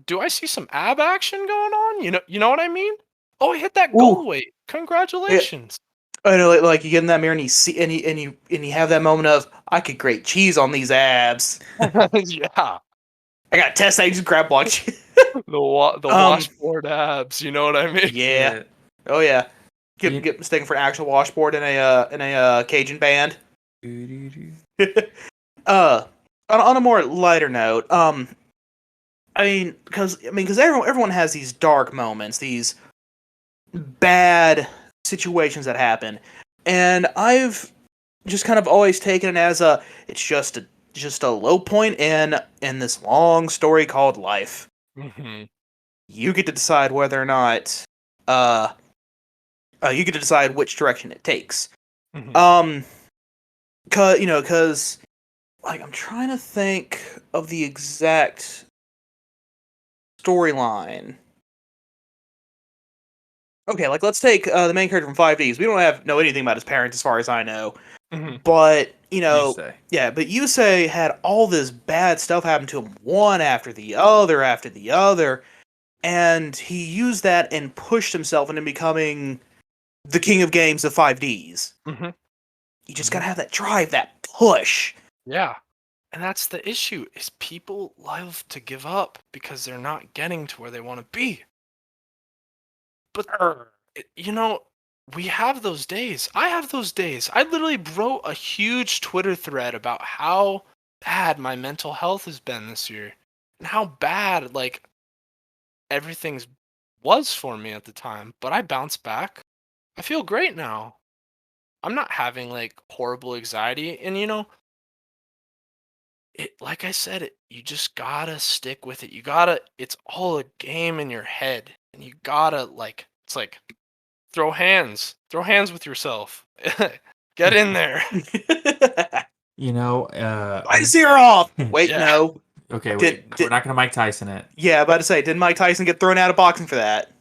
do I see some ab action going on? You know what I mean? Oh, I hit that Ooh. goal weight. Yeah. Congratulations. I know, like you get in that mirror and you see, and you have that moment of, I could grate cheese on these abs. Yeah. I got to test. I just grab one. The washboard abs, you know what I mean? Yeah. Yeah. Oh yeah. You- Get mistaken for an actual washboard in a Cajun band. Doo-doo-doo. On a more lighter note, because everyone has these dark moments, these bad situations that happen, and I've just kind of always taken it as it's just a low point in this long story called life. Mm-hmm. You get to decide whether or not uh, you get to decide which direction it takes. Mm-hmm. Cause like I'm trying to think of the exact storyline. Okay, like let's take the main character from 5Ds. We don't know anything about his parents as far as I know. Mm-hmm. But, Yusei. yeah, but Yusei had all this bad stuff happen to him, one after the other, and he used that and pushed himself into becoming the king of games of 5Ds. Mm-hmm. You just gotta have that drive, that push. Yeah. And that's the issue, is people love to give up because they're not getting to where they want to be. But, we have those days. I have those days. I literally wrote a huge Twitter thread about how bad my mental health has been this year. And how bad, everything's was for me at the time. But I bounced back. I feel great now. I'm not having, horrible anxiety. And, like I said, you just gotta stick with it. It's all a game in your head. And you gotta, it's like, throw hands with yourself. Get in there. Ice ear off! Wait, Yeah. no. Okay, wait. We're not gonna Mike Tyson it. Yeah, about to say, didn't Mike Tyson get thrown out of boxing for that?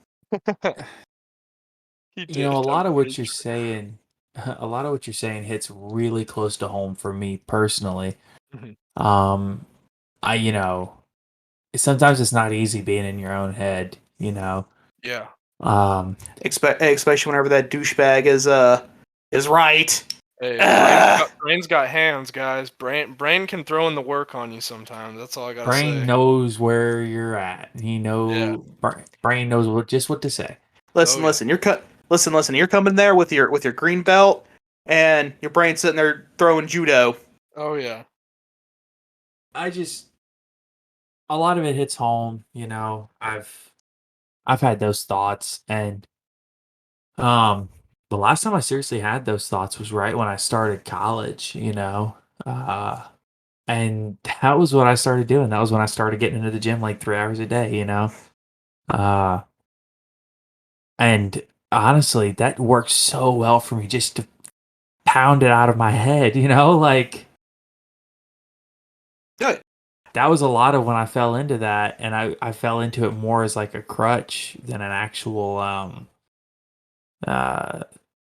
He You know, did. a lot of I'm what pretty you're sure. saying, a lot of what you're saying hits really close to home for me personally. Mhm. Um, sometimes it's not easy being in your own head, Yeah. Um, Especially whenever that douchebag is right. Hey, Ah! brain's got hands, guys. Brain can throw in the work on you sometimes. That's all I gotta Brain say. knows where you're at. Yeah. Brain knows just what to say. Listen, Oh yeah. listen, listen, you're coming there with your green belt, and your brain's sitting there throwing judo. Oh yeah. A lot of it hits home. I've had those thoughts, and the last time I seriously had those thoughts was right when I started college. Uh, and that was what I started doing. That was when I started getting into the gym like 3 hours a day. Uh, and honestly, that worked so well for me just to pound it out of my head. Like Good. that was a lot of when I fell into that, and I fell into it more as like a crutch than an actual uh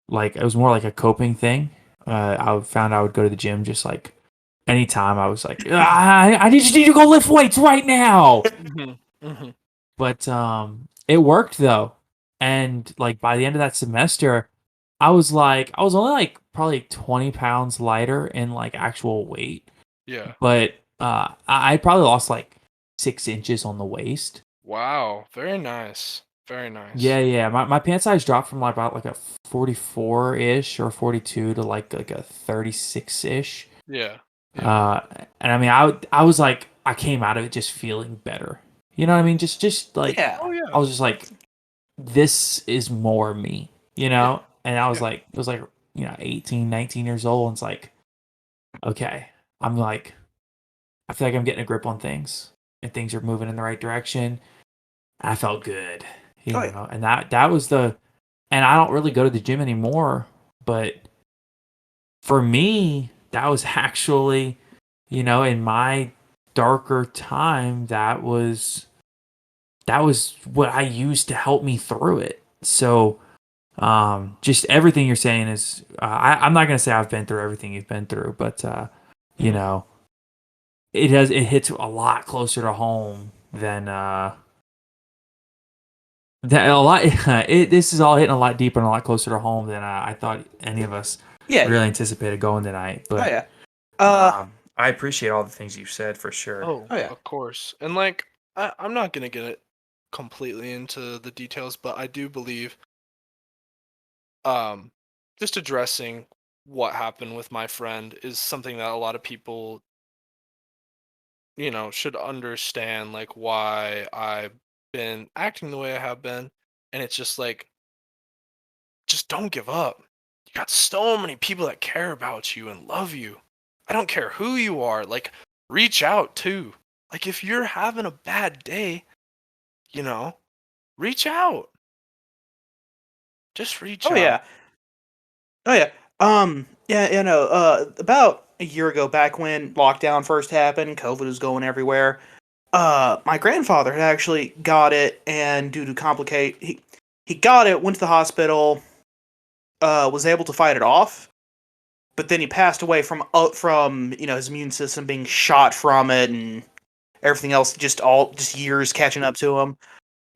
like it was more like a coping thing. I found I would go to the gym just like anytime I was like, I just need to go lift weights right now. Mhm. Mhm. But it worked though. And like by the end of that semester, I was only like probably 20 pounds lighter in like actual weight. Yeah. But I probably lost like 6 inches on the waist. Wow. Very nice. Very nice. Yeah, yeah. My pant size dropped from like about like a 44-ish or 42 to like a 36-ish. Yeah. Yeah. Uh, and I mean, I was like, I came out of it just feeling better. You know what I mean? Just like Yeah. Oh I yeah. was just like, this is more me, Yeah. And I was Yeah. like, it was like 18, 19 years old, and it's like, okay, I'm like, I feel like I'm getting a grip on things, and things are moving in the right direction. I felt good, Oh, yeah. and that was and I don't really go to the gym anymore, but for me, that was actually, in my darker time, that was what I used to help me through it. So, just everything you're saying is, I'm not gonna say I've been through everything you've been through, but you Mhm. know, it hits a lot closer to home than that a lot. This is all hitting a lot deeper and a lot closer to home than I thought any of us Yeah. really anticipated going tonight. Oh But yeah. I appreciate all the things you've said for sure. Oh, Oh yeah. of course. And I'm not gonna get it completely into the details, but I do believe um just addressing what happened with my friend is something that a lot of people should understand like why I've been acting the way I have been, and it's just like, just don't give up. You got so many people that care about you and love you. I don't care who you are. Like, reach out too. Like, if you're having a bad day, reach out. Just reach Oh out. yeah. Oh yeah. Yeah, about a year ago, back when lockdown first happened, COVID was going everywhere. My grandfather had actually got it, and due to he got it, went to the hospital, was able to fight it off, but then he passed away from his immune system being shot from it and everything else, just years catching up to him.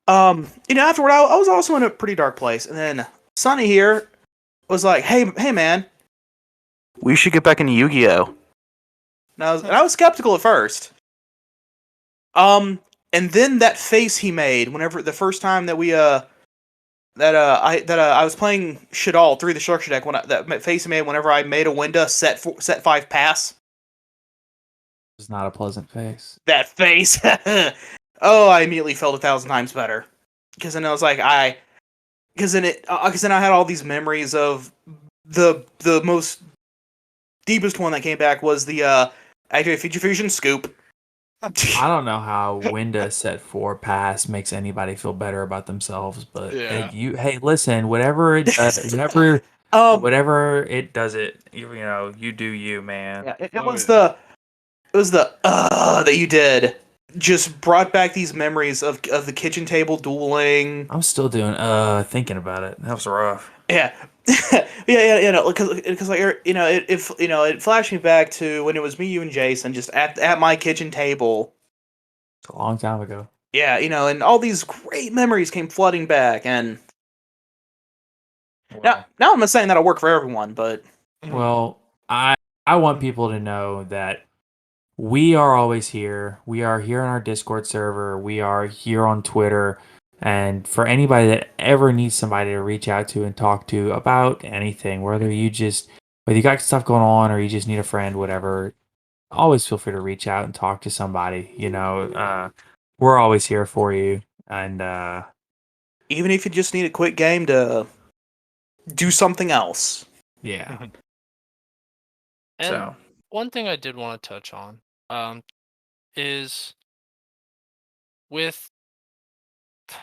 Afterward, I was also in a pretty dark place, and then Sonny here was like, "Hey, man, we should get back into Yu-Gi-Oh." And I was skeptical at first. And then that face he made whenever the first time that I was playing Shadal through the structure deck, that face he made whenever I made a Winda set 5 pass. It's not a pleasant face. That face. Oh, I immediately felt 1,000 times better because then I was like because then I had all these memories of the most deepest one that came back was the Activate Feature Fusion Scoop. I don't know how Winda set 4 pass makes anybody feel better about themselves, but Yeah. hey, listen, whatever it does, whatever it does, you do you, man. Yeah, it Oh, was yeah. the that you did just brought back these memories of the kitchen table dueling. I'm still doing thinking about it. That was rough. Yeah. Yeah, because like it flashed me back to when it was me, you, and Jason just at my kitchen table. It's a long time ago. Yeah, and all these great memories came flooding back, and now I'm not saying that'll work for everyone, but Well, I want people to know that we are always here. We are here on our Discord server. We are here on Twitter. And for anybody that ever needs somebody to reach out to and talk to about anything, whether you got stuff going on or you just need a friend, whatever, always feel free to reach out and talk to somebody. We're always here for you. And even if you just need a quick game to do something else. yeah. And So one thing I did want to touch on is with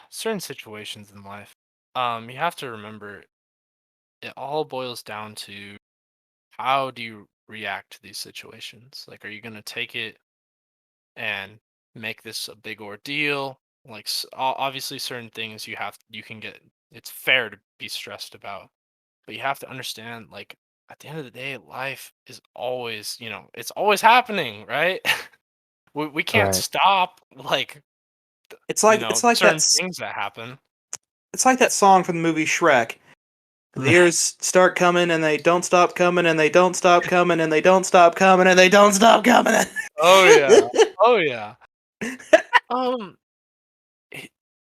certain situations in life, you have to remember it all boils down to how do you react to these situations? Like, are you going to take it and make this a big ordeal? Like, obviously, certain things you can get, it's fair to be stressed about, but you have to understand, like, at the end of the day, life is always, it's always happening, right? we can't right. stop, like, It's like certain things that happen. it's like that song from the movie Shrek. The years start coming and they don't stop coming and they don't stop coming and they don't stop coming and they don't stop coming. Oh yeah. Oh yeah. Um,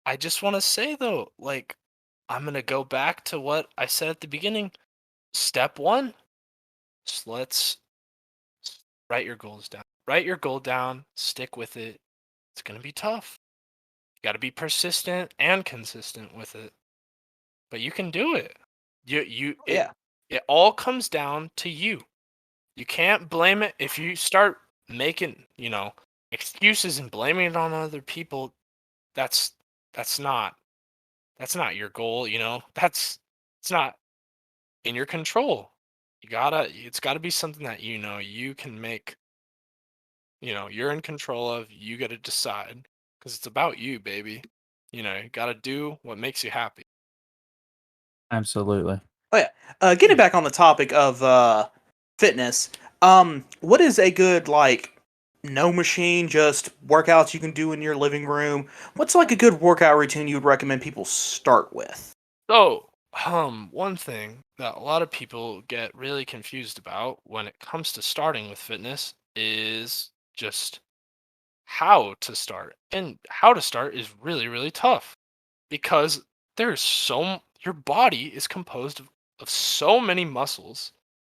I just want to say though, like, I'm gonna go back to what I said at the beginning. Step one, let's write your goals down. Write your goal down. Stick with it. It's gonna be tough. You got to be persistent and consistent with it, but you can do it. Yeah. It all comes down to you. You can't blame it if you start making, excuses and blaming it on other people. That's that's not your goal, it's not in your control. It's gotta be something that you can make, you're in control of. You gotta decide because it's about you, baby. You gotta do what makes you happy. Absolutely. Oh yeah. Getting back on the topic of fitness, what is a good no machine, just workouts you can do in your living room? What's like a good workout routine you would recommend people start with? So, one thing that a lot of people get really confused about when it comes to starting with fitness is just how to start. And how to start is really, really tough because your body is composed of so many muscles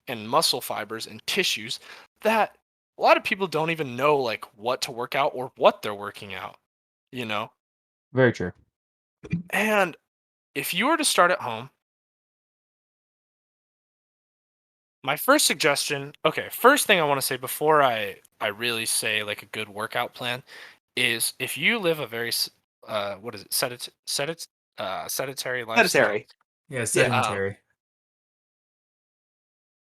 and muscle fibers and tissues that lot of people don't even know like what to work out or what they're working out, you know? Very true. And if you were to start at home, my first suggestion, okay, first thing I want to say before I really say like a good workout plan is if you live a very what is it, sedentary lifestyle, Sedentary. Yeah, Yeah. sedentary.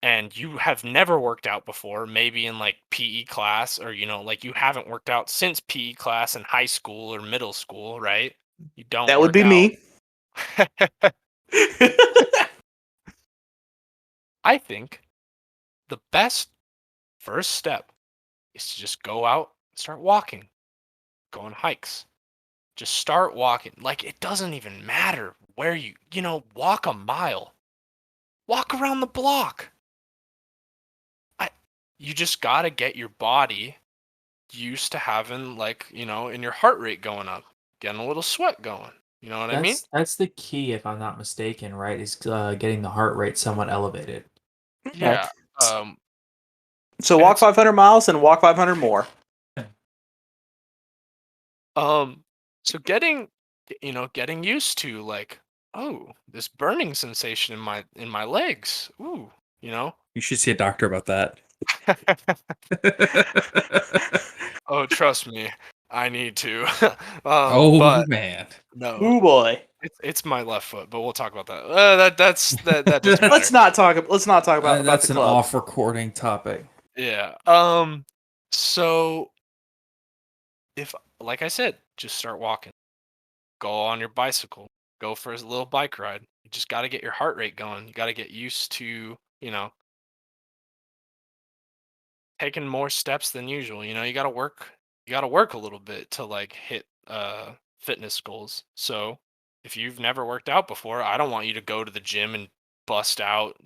and you have never worked out before, maybe in like PE class, or like you haven't worked out since PE class in high school or middle school, right? You don't That would work be out. me. I think the best first step is to just go out and start walking, go on hikes. Just start walking. Like it doesn't even matter where walk a mile. Walk around the block. You just got to get your body used to having and your heart rate going up, getting a little sweat going. You know what I mean? That's the key, if I'm not mistaken, right? Is getting the heart rate somewhat elevated. Yeah. Um So and walk it's 500 miles and walk 500 more. so getting used to like, oh, this burning sensation in my legs. Ooh, you know? You should see a doctor about that. Oh, trust me, I need to. Oh But man. no, Ooh boy. it's my left foot. But we'll talk about that. That doesn't matter. Let's not talk about That's the an club. off-recording topic. Yeah. So if, like I said, just start walking. Go on your bicycle. Go for a little bike ride. You just got to get your heart rate going. You got to get used to, taking more steps than usual. You got to work. You got to work a little bit to like hit fitness goals. So if you've never worked out before, I don't want you to go to the gym and bust out,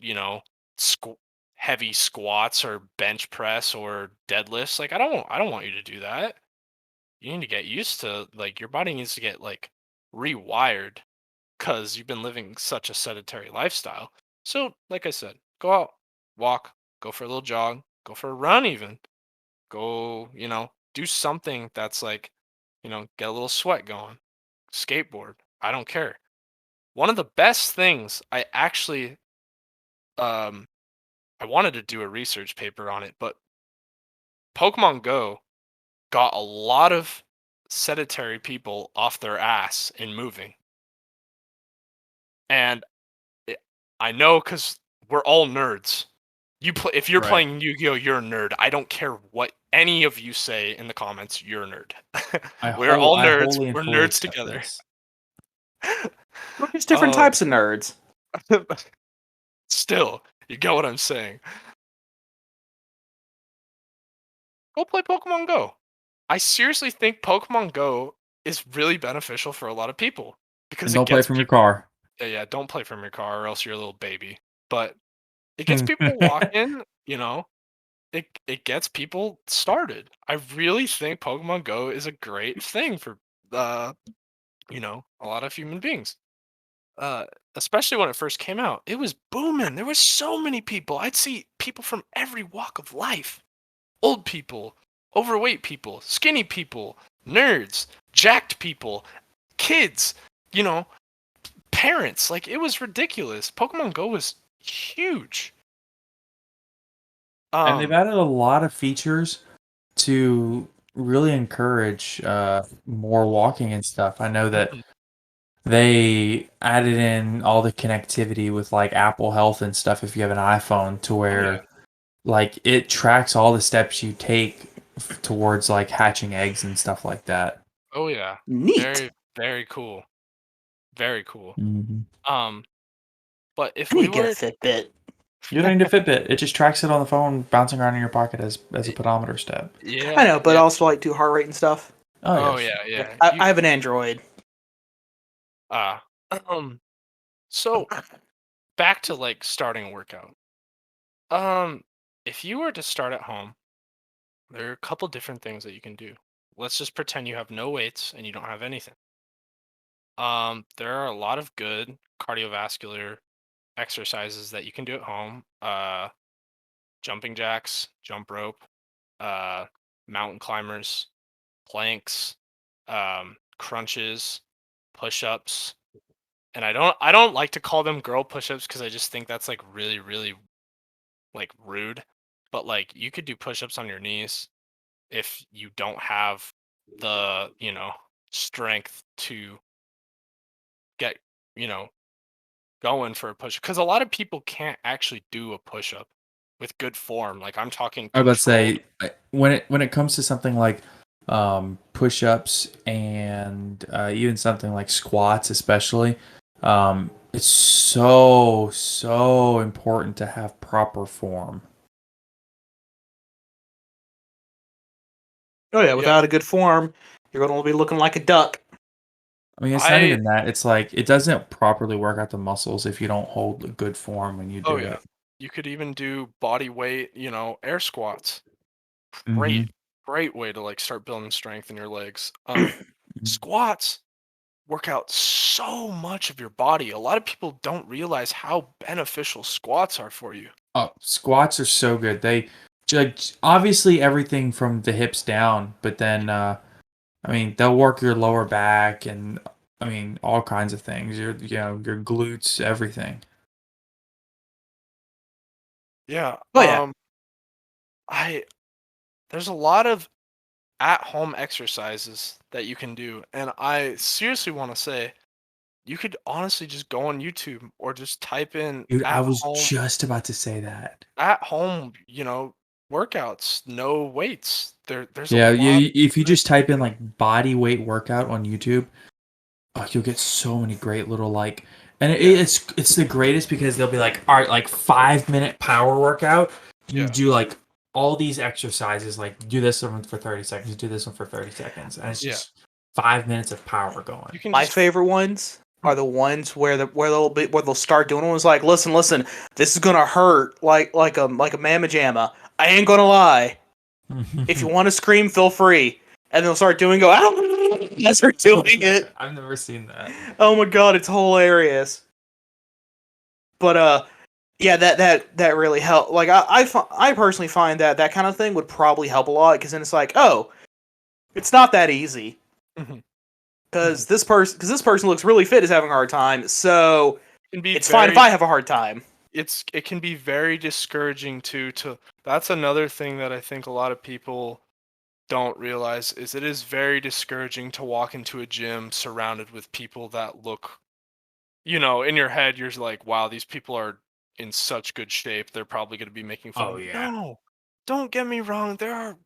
heavy squats or bench press or deadlifts. Like I don't want you to do that. You need to get used to, like, your body needs to get like rewired because you've been living such a sedentary lifestyle. So, like I said, go out, walk, go for a little jog, go for a run, even go, do something that's like, get a little sweat going. Skateboard, I don't care. One of the best things um, I wanted to do a research paper on it, but Pokemon Go got a lot of sedentary people off their ass in moving. And I know because we're all nerds. If you're Right. playing Yu-Gi-Oh, you're a nerd. I don't care what any of you say in the comments. You're a nerd. We're all I nerds. wholly and We're fully nerds accept together. this. We're just different Um, types of nerds. Still, you get what I'm saying. Go play Pokemon Go. I seriously think Pokemon Go is really beneficial for a lot of people because And it don't play gets from your people. car. Yeah, don't play from your car or else you're a little baby. But it gets people walking, it gets people started. I really think Pokemon Go is a great thing for a lot of human beings. Uh Especially when it first came out. It was booming. There were so many people. I'd see people from every walk of life. Old people, overweight people, skinny people, nerds, jacked people, kids, you know, parents. Like it was ridiculous. Pokemon Go was huge. And they've Um added a lot of features to really encourage more walking and stuff. I know that mhm. they added in all the connectivity with like Apple Health and stuff if you have an iPhone, to Oh yeah. where like it tracks all the steps you take towards like hatching eggs and stuff like that. Oh yeah. Neat. Very, very cool. Very cool. Mm-hmm. Um, but if I need we to get a were, Fitbit. You don't need a Fitbit. It just tracks it on the phone, bouncing around in your pocket as a Y- pedometer step. I yeah, know, but yeah. also like do heart rate and stuff. Oh Oh yes. yeah, yeah. I have an Android. Ah, um, so back to like starting a workout. Um, if you were to start at home, there are a couple different things that you can do. Let's just pretend you have no weights and you don't have anything. There are a lot of good cardiovascular exercises that you can do at home. Jumping jacks, jump rope, mountain climbers, planks, crunches, push-ups, and I don't like to call them girl push-ups because I just think that's like really, really like rude. But like you could do push-ups on your knees if you don't have the, strength to get, you know, going for a push. Because a lot of people can't actually do a push-up with good form. Like I'm talking I was about to controlled. say when it comes to something like push-ups and even something like squats, especially, it's so important to have proper form. Oh yeah, Yeah, without a good form, you're going to be looking like a duck. I mean, it's not I even that. It's like it doesn't properly work out the muscles if you don't hold a good form when you oh do yeah. it. You could even do body weight, air squats. Hmm. Great, great way to like start building strength in your legs. Squats work out so much of your body. A lot of people don't realize how beneficial squats are for you. Oh, squats are so good. They like obviously everything from the hips down, but then I mean they'll work your lower back and I mean all kinds of things. Your glutes, everything. Yeah. Oh yeah. I there's a lot of at-home exercises that you can do, and I seriously want to say you could honestly just go on YouTube or just type in Dude, I at was home just about to say that. at home, workouts, no weights. There's a Yeah, lot of if you good just type in like body weight workout on YouTube, oh, you'll get so many great little like, and yeah, it's the greatest because they'll be like, all right, like 5 minute power workout. You yeah, do like all these exercises, like do this one for 30 seconds, do this one for 30 seconds, and it's yeah. just 5 minutes of power going. You can My just favorite ones are the ones where they'll start doing ones like, listen, this is gonna hurt like a mamma jamma. I ain't gonna lie. If you want to scream, feel free. And they'll start doing go ow as they're doing it. I've never seen that. Oh my god, it's hilarious. But yeah, that really helped. Like I personally find that kind of thing would probably help a lot because then it's like, oh, it's not that easy Mhm, mhm. because this person looks really fit is having a hard time. So Can be it's fine if very I have a hard time. it can be very discouraging too to that's another thing that I think a lot of people don't realize is it is very discouraging to walk into a gym surrounded with people that look, in your head you're like, wow, these people are in such good shape. They're probably going to be making fun Oh of me. yeah. No, don't get me wrong. There are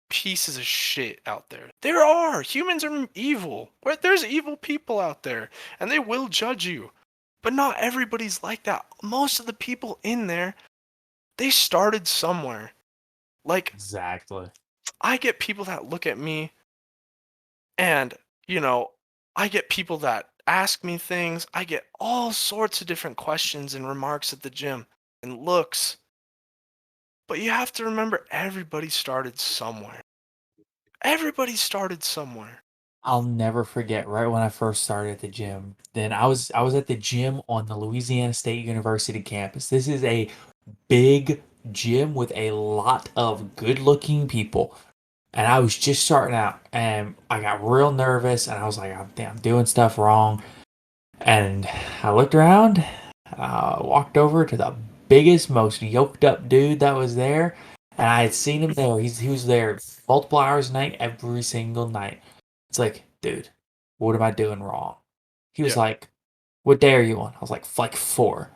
pieces of shit out there. There are. Humans are evil. There's evil people out there and they will judge you. But not everybody's like that. Most of the people in there, they started somewhere. Like, Exactly. I get people that look at me and, you know, I get people that ask me things. I get all sorts of different questions and remarks at the gym and looks. But you have to remember everybody started somewhere. Everybody started somewhere. I'll never forget right when I first started at the gym. Then I was at the gym on the Louisiana State University campus. This is a big gym with a lot of good-looking people. And I was just starting out and I got real nervous and I was like, I'm doing stuff wrong. And I looked around, walked over to the biggest, most yoked up dude that was there. And I had seen him there. He was there multiple hours a night, every single night. It's like, dude, what am I doing wrong? He was Yeah. like, what day are you on? I was like 4.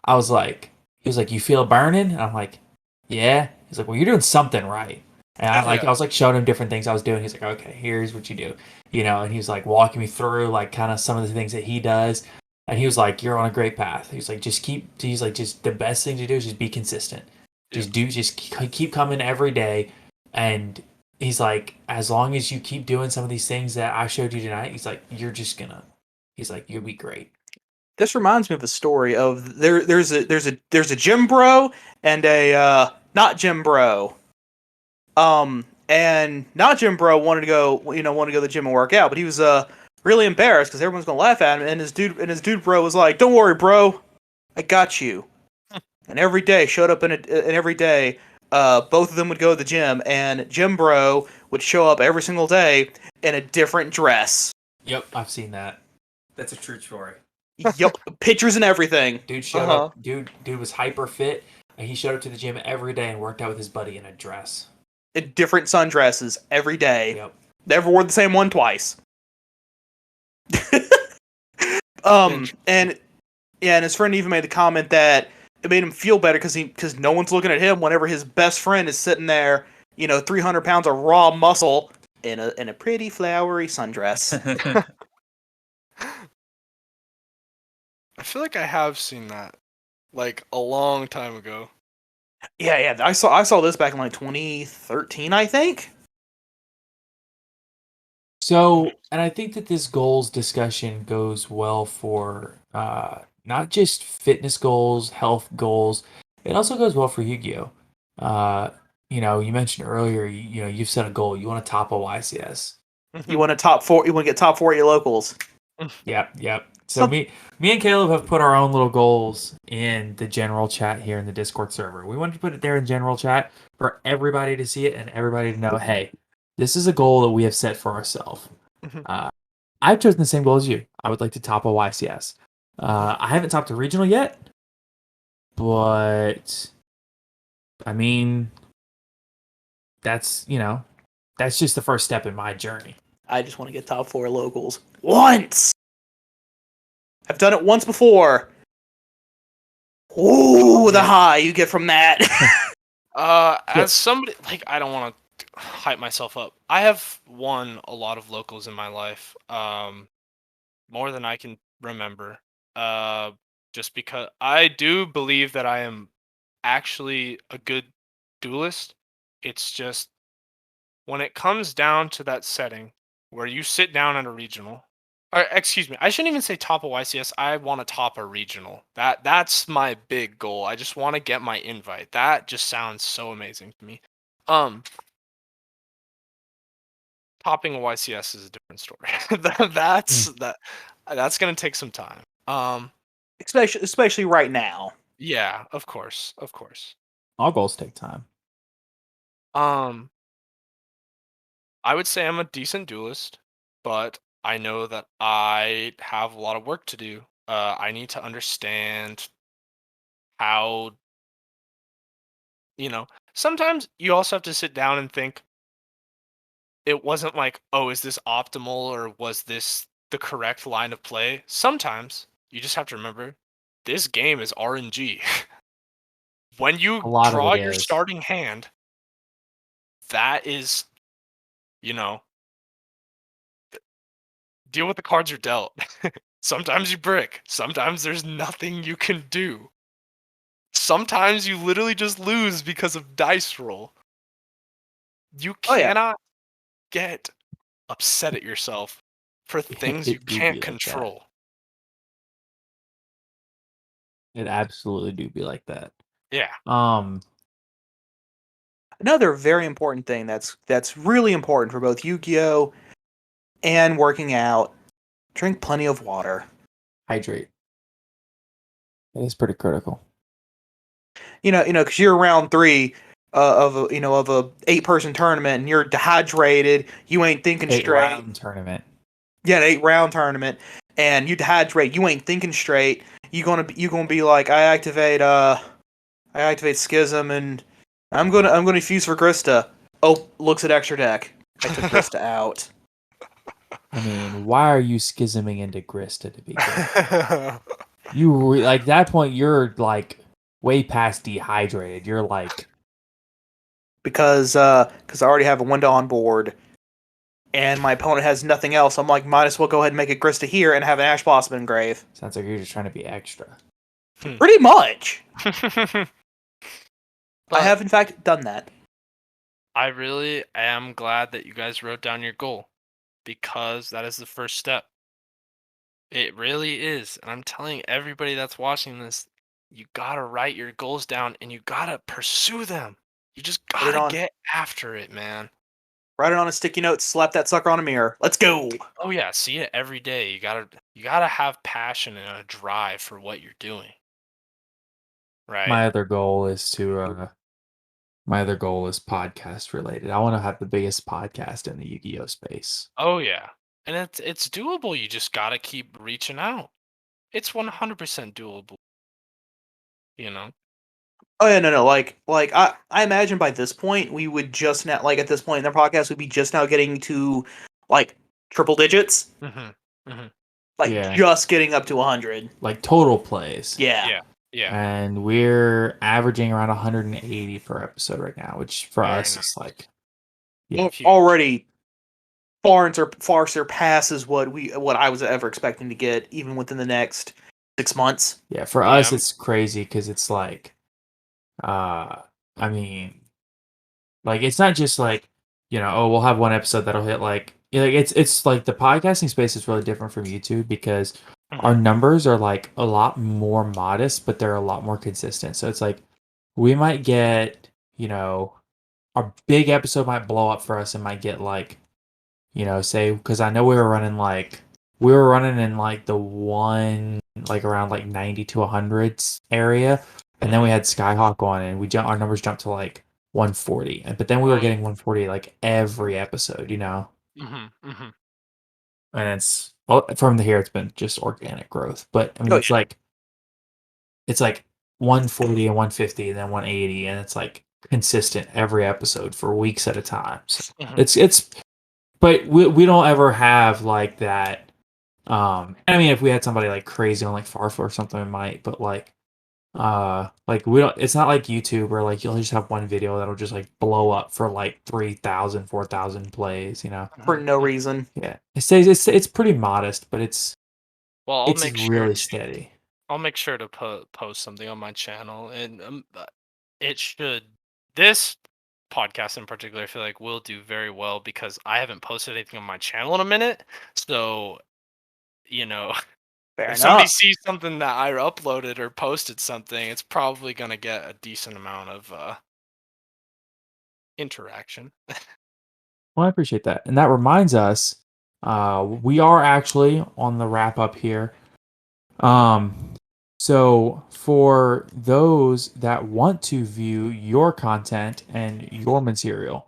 I was like, he was like, you feel burning? And I'm like, yeah. He's like, well, you're doing something right. And Yeah. I was like showing him different things I was doing. He's like, okay, here's what you do, and he was like walking me through like kind of some of the things that he does. And he was like, you're on a great path. He's like, just the best thing to do is just be consistent. Yeah. Just keep coming every day. And he's like, as long as you keep doing some of these things that I showed you tonight, he's like, you'll be great. This reminds me of a story of there's a gym bro and a not gym bro. And not gym bro wanted to go to the gym and work out, but he was really embarrassed because everyone's gonna laugh at him. And his dude bro was like, "Don't worry, bro, I got you." And every day showed up and every day both of them would go to the gym, and Gym Bro would show up every single day in a different dress. Yep, I've seen that. That's a true story. Yup, pictures and everything. Dude showed up. Dude was hyper fit, and he showed up to the gym every day and worked out with his buddy in a dress. In different sundresses every day. Yep. Never wore the same one twice. And his friend even made the comment that it made him feel better because no one's looking at him whenever his best friend is sitting there, 300 pounds of raw muscle in a pretty flowery sundress. I feel like I have seen that, like a long time ago. Yeah. I saw this back in like 2013, I think. So, and I think that this goals discussion goes well for not just fitness goals, health goals. It also goes well for Yu-Gi-Oh. You mentioned earlier, you've set a goal. You want to top a YCS. You want to top 4. You want to get top 4 at your locals. Yep. So me and Caleb have put our own little goals in the general chat here in the Discord server. We wanted to put it there in general chat for everybody to see it and everybody to know, hey, this is a goal that we have set for ourselves. I've chosen the same goal as you. I would like to top a YCS. I haven't topped a regional yet, but I mean, that's just the first step in my journey. I just want to get top 4 locals once. I've done it once before. Ooh, the high you get from that. As somebody, like, I don't want to hype myself up. I have won a lot of locals in my life, more than I can remember. Just because I do believe that I am actually a good duelist. It's just when it comes down to that setting where you sit down at a regional. Or, excuse me, I shouldn't even say top a YCS. I want to top a regional. That's my big goal. I just want to get my invite. That just sounds so amazing to me. Topping a YCS is a different story. That's gonna take some time. Especially right now. Yeah, of course. All goals take time. I would say I'm a decent duelist, but I know that I have a lot of work to do. I need to understand how, sometimes you also have to sit down and think, it wasn't like, oh, is this optimal or was this the correct line of play? Sometimes you just have to remember, this game is RNG. When you draw your starting hand, that is, deal with the cards you're dealt. Sometimes you brick. Sometimes there's nothing you can do. Sometimes you literally just lose because of dice roll. You cannot get upset at yourself for things you can't control. It absolutely do be like that. Yeah. Another very important thing that's really important for both Yu-Gi-Oh! And working out, drink plenty of water. Hydrate. It is pretty critical. Because you're round 3 of a 8-person tournament, and you're dehydrated. You ain't thinking straight. 8-round tournament. Yeah, an 8-round tournament, and you dehydrate. You ain't thinking straight. You gonna be like, I activate Schism, and I'm gonna fuse for Grista. Oh, looks at extra deck. I took Grista out. I mean, why are you schisming into Grista to begin? You like that point, you're like way past dehydrated. You're like because I already have a window on board, and my opponent has nothing else. I'm like, might as well go ahead and make a Grista here and have an Ash Blossom engrave. Sounds like you're just trying to be extra. Pretty much. I have in fact done that. I really am glad that you guys wrote down your goal, because that is the first step. It really is. And I'm telling everybody that's watching this, you gotta write your goals down and you gotta pursue them. You just gotta get after it, man. Write it on a sticky note, slap that sucker on a mirror. Let's go. Oh yeah, see it every day. You gotta have passion and a drive for what you're doing. Right. My other goal is to my other goal is podcast related. I want to have the biggest podcast in the Yu-Gi-Oh space. Oh yeah, and it's doable. You just gotta keep reaching out. It's 100% doable. You know. Oh yeah, no. Like I imagine by this point we would just now, like at this point in the podcast, we'd be just now getting to like triple digits, like Yeah. just getting up to 100. Like total plays. Yeah. Yeah. And we're averaging around 180 per episode right now, which for Very us nice. is like Huge. Already far surpasses what I was ever expecting to get, even within the next 6 months. yeah, for us it's crazy because it's like I mean, like it's not just like, oh, we'll have one episode that'll hit like it's like the podcasting space is really different from YouTube because our numbers are like a lot more modest, but they're a lot more consistent. So it's like we might get, our big episode might blow up for us and might get like, say, because I know we were running in like the one, like around like 90 to 100s area. And then we had Skyhawk on and our numbers jumped to like 140. But then we were getting 140 like every episode, And it's from here, it's been just organic growth. But I mean, it's like 140 and 150 and then 180, and it's like consistent every episode for weeks at a time. So but we don't ever have like that. I mean, if we had somebody like crazy on like Farfa or something, we might. But like we don't. It's not like YouTube where like you'll just have one video that'll just like blow up for like 3,000, 4,000 plays. For no reason. Yeah, it's pretty modest, but it's make sure really steady. I'll make sure to post something on my channel, and it should. This podcast in particular, I feel like will do very well because I haven't posted anything on my channel in a minute. So, Fair if somebody enough. sees something that I uploaded or posted something, it's probably gonna get a decent amount of interaction. Well, I appreciate that. And that reminds us, we are actually on the wrap up here. So for those that want to view your content and your material,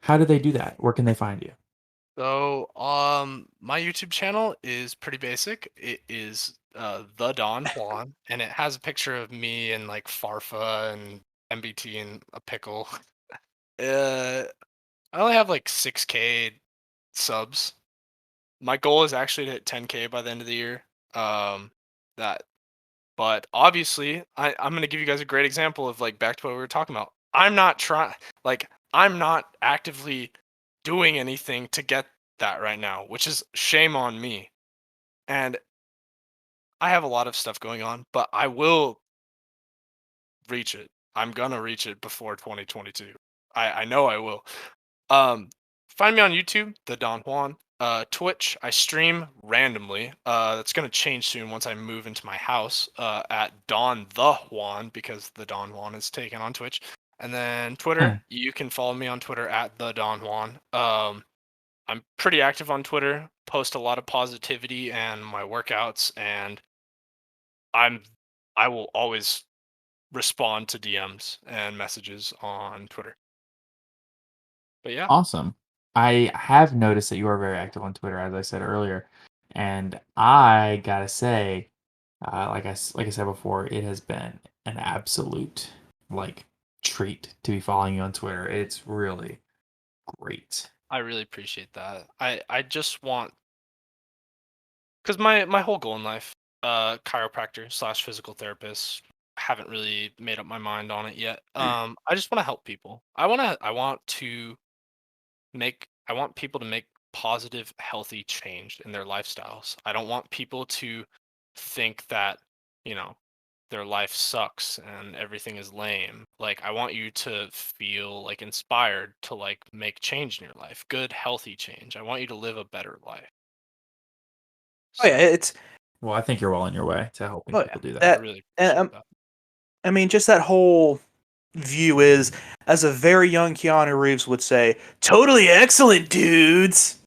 how do they do that? Where can they find you? So, my YouTube channel is pretty basic. It is the Don Juan, and it has a picture of me and like Farfa and MBT and a pickle. I only have like 6K subs. My goal is actually to hit 10K by the end of the year. But obviously, I'm gonna give you guys a great example of like back to what we were talking about. I'm not actively doing anything to get that right now, which is shame on me. And I have a lot of stuff going on, but I will reach it. I'm gonna reach it before 2022. I know I will. Find me on YouTube, the Don Juan. Twitch, I stream randomly. That's gonna change soon once I move into my house. At Don the Juan because the Don Juan is taken on Twitch. And then Twitter, you can follow me on Twitter at the Don Juan. I'm pretty active on Twitter. Post a lot of positivity and my workouts, and I will always respond to DMs and messages on Twitter. But yeah. Awesome. I have noticed that you are very active on Twitter, as I said earlier, and I gotta say, like I said before, it has been an absolute like treat to be following you on Twitter. It's really great. I really appreciate that. I just want, because my whole goal in life, chiropractor / physical therapist, haven't really made up my mind on it yet. I just want to help people. I want people to make positive, healthy change in their lifestyles. I don't want people to think that, their life sucks and everything is lame. Like, I want you to feel like inspired to like make change in your life, good, healthy change. I want you to live a better life. Oh yeah, it's. Well, I think you're well on your way to helping people do that. I really appreciate that. I mean, just that whole view is, as a very young Keanu Reeves would say, totally excellent, dudes.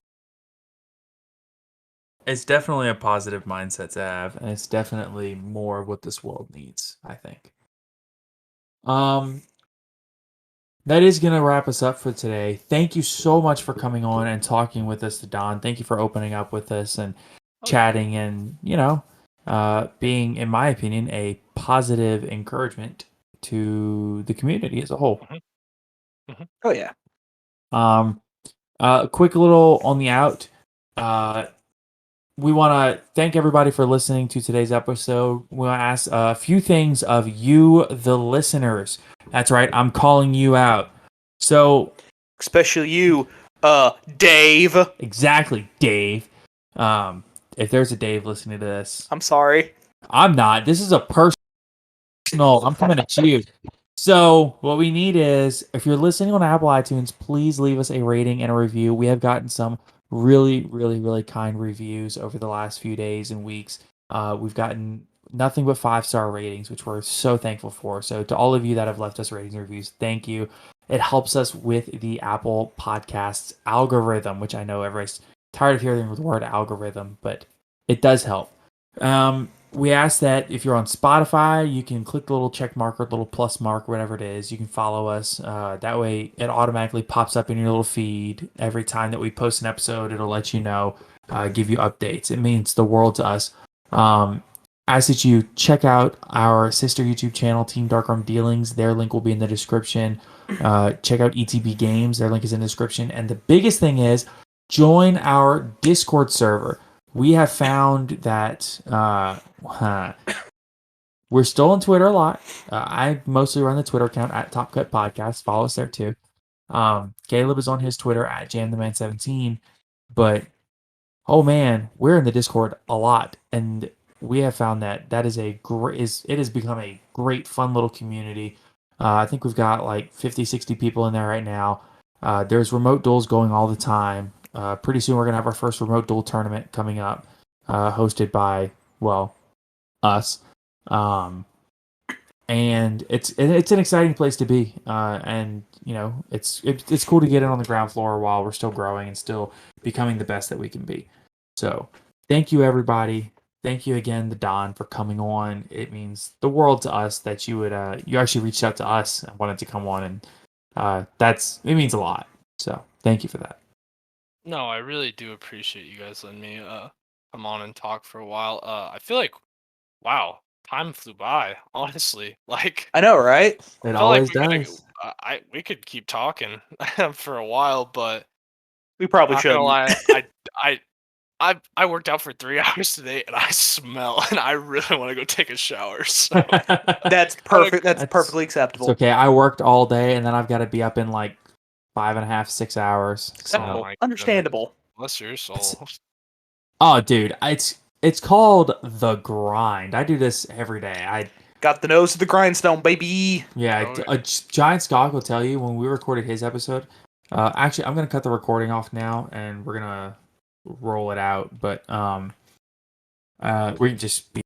It's definitely a positive mindset to have, and it's definitely more of what this world needs, I think. that is going to wrap us up for today. Thank you so much for coming on and talking with us, Don. Thank you for opening up with us and chatting and, being, in my opinion, a positive encouragement to the community as a whole. Oh yeah. Quick little on the out. We want to thank everybody for listening to today's episode. We want to ask a few things of you, the listeners. That's right, I'm calling you out. So, especially you, Dave. Exactly, Dave. If there's a Dave listening to this, I'm sorry. I'm not. This is a personal. I'm coming at you. So, what we need is, if you're listening on Apple iTunes, please leave us a rating and a review. We have gotten some really, really, really kind reviews over the last few days and weeks. We've gotten nothing but 5-star ratings, which we're so thankful for. So, to all of you that have left us ratings and reviews, thank you. It helps us with the Apple Podcasts algorithm, which I know everybody's tired of hearing the word algorithm, but it does help. We ask that if you're on Spotify, you can click the little check mark or the little plus mark, whatever it is. You can follow us. That way, it automatically pops up in your little feed. Every time that we post an episode, it'll let you know, give you updates. It means the world to us. Ask that you check out our sister YouTube channel, Team Dark Arm Dealings. Their link will be in the description. Check out ETB Games. Their link is in the description. And the biggest thing is, join our Discord server. We have found that we're still on Twitter a lot. I mostly run the Twitter account at Top Cut Podcast. Follow us there too. Caleb is on his Twitter at JamTheMan17. But, oh man, we're in the Discord a lot. And we have found that is it has become a great, fun little community. I think we've got like 50, 60 people in there right now. There's remote duels going all the time. Pretty soon we're going to have our first remote duel tournament coming up, hosted by, us. And it's an exciting place to be. And, it's cool to get in on the ground floor while we're still growing and still becoming the best that we can be. So thank you, everybody. Thank you again to Don for coming on. It means the world to us that you actually reached out to us and wanted to come on, and it means a lot. So thank you for that. No, I really do appreciate you guys letting me come on and talk for a while. I feel like, wow, time flew by. Honestly, like I know, right? It I feel always like does. we could keep talking for a while, but We probably not gonna shouldn't. lie, I worked out for 3 hours today and I smell and I really want to go take a shower. So That's perfect. That's perfectly It's acceptable. okay. I worked all day and then I've got to be up in like 5.5, 6 hours. Acceptable. my Understandable. bless your soul. Oh, dude, it's called the grind. I do this every day. Got the nose of the grindstone, baby. A Giant Scott will tell you when we recorded his episode. Actually, I'm gonna cut the recording off now, and we're gonna roll it out. But we can just be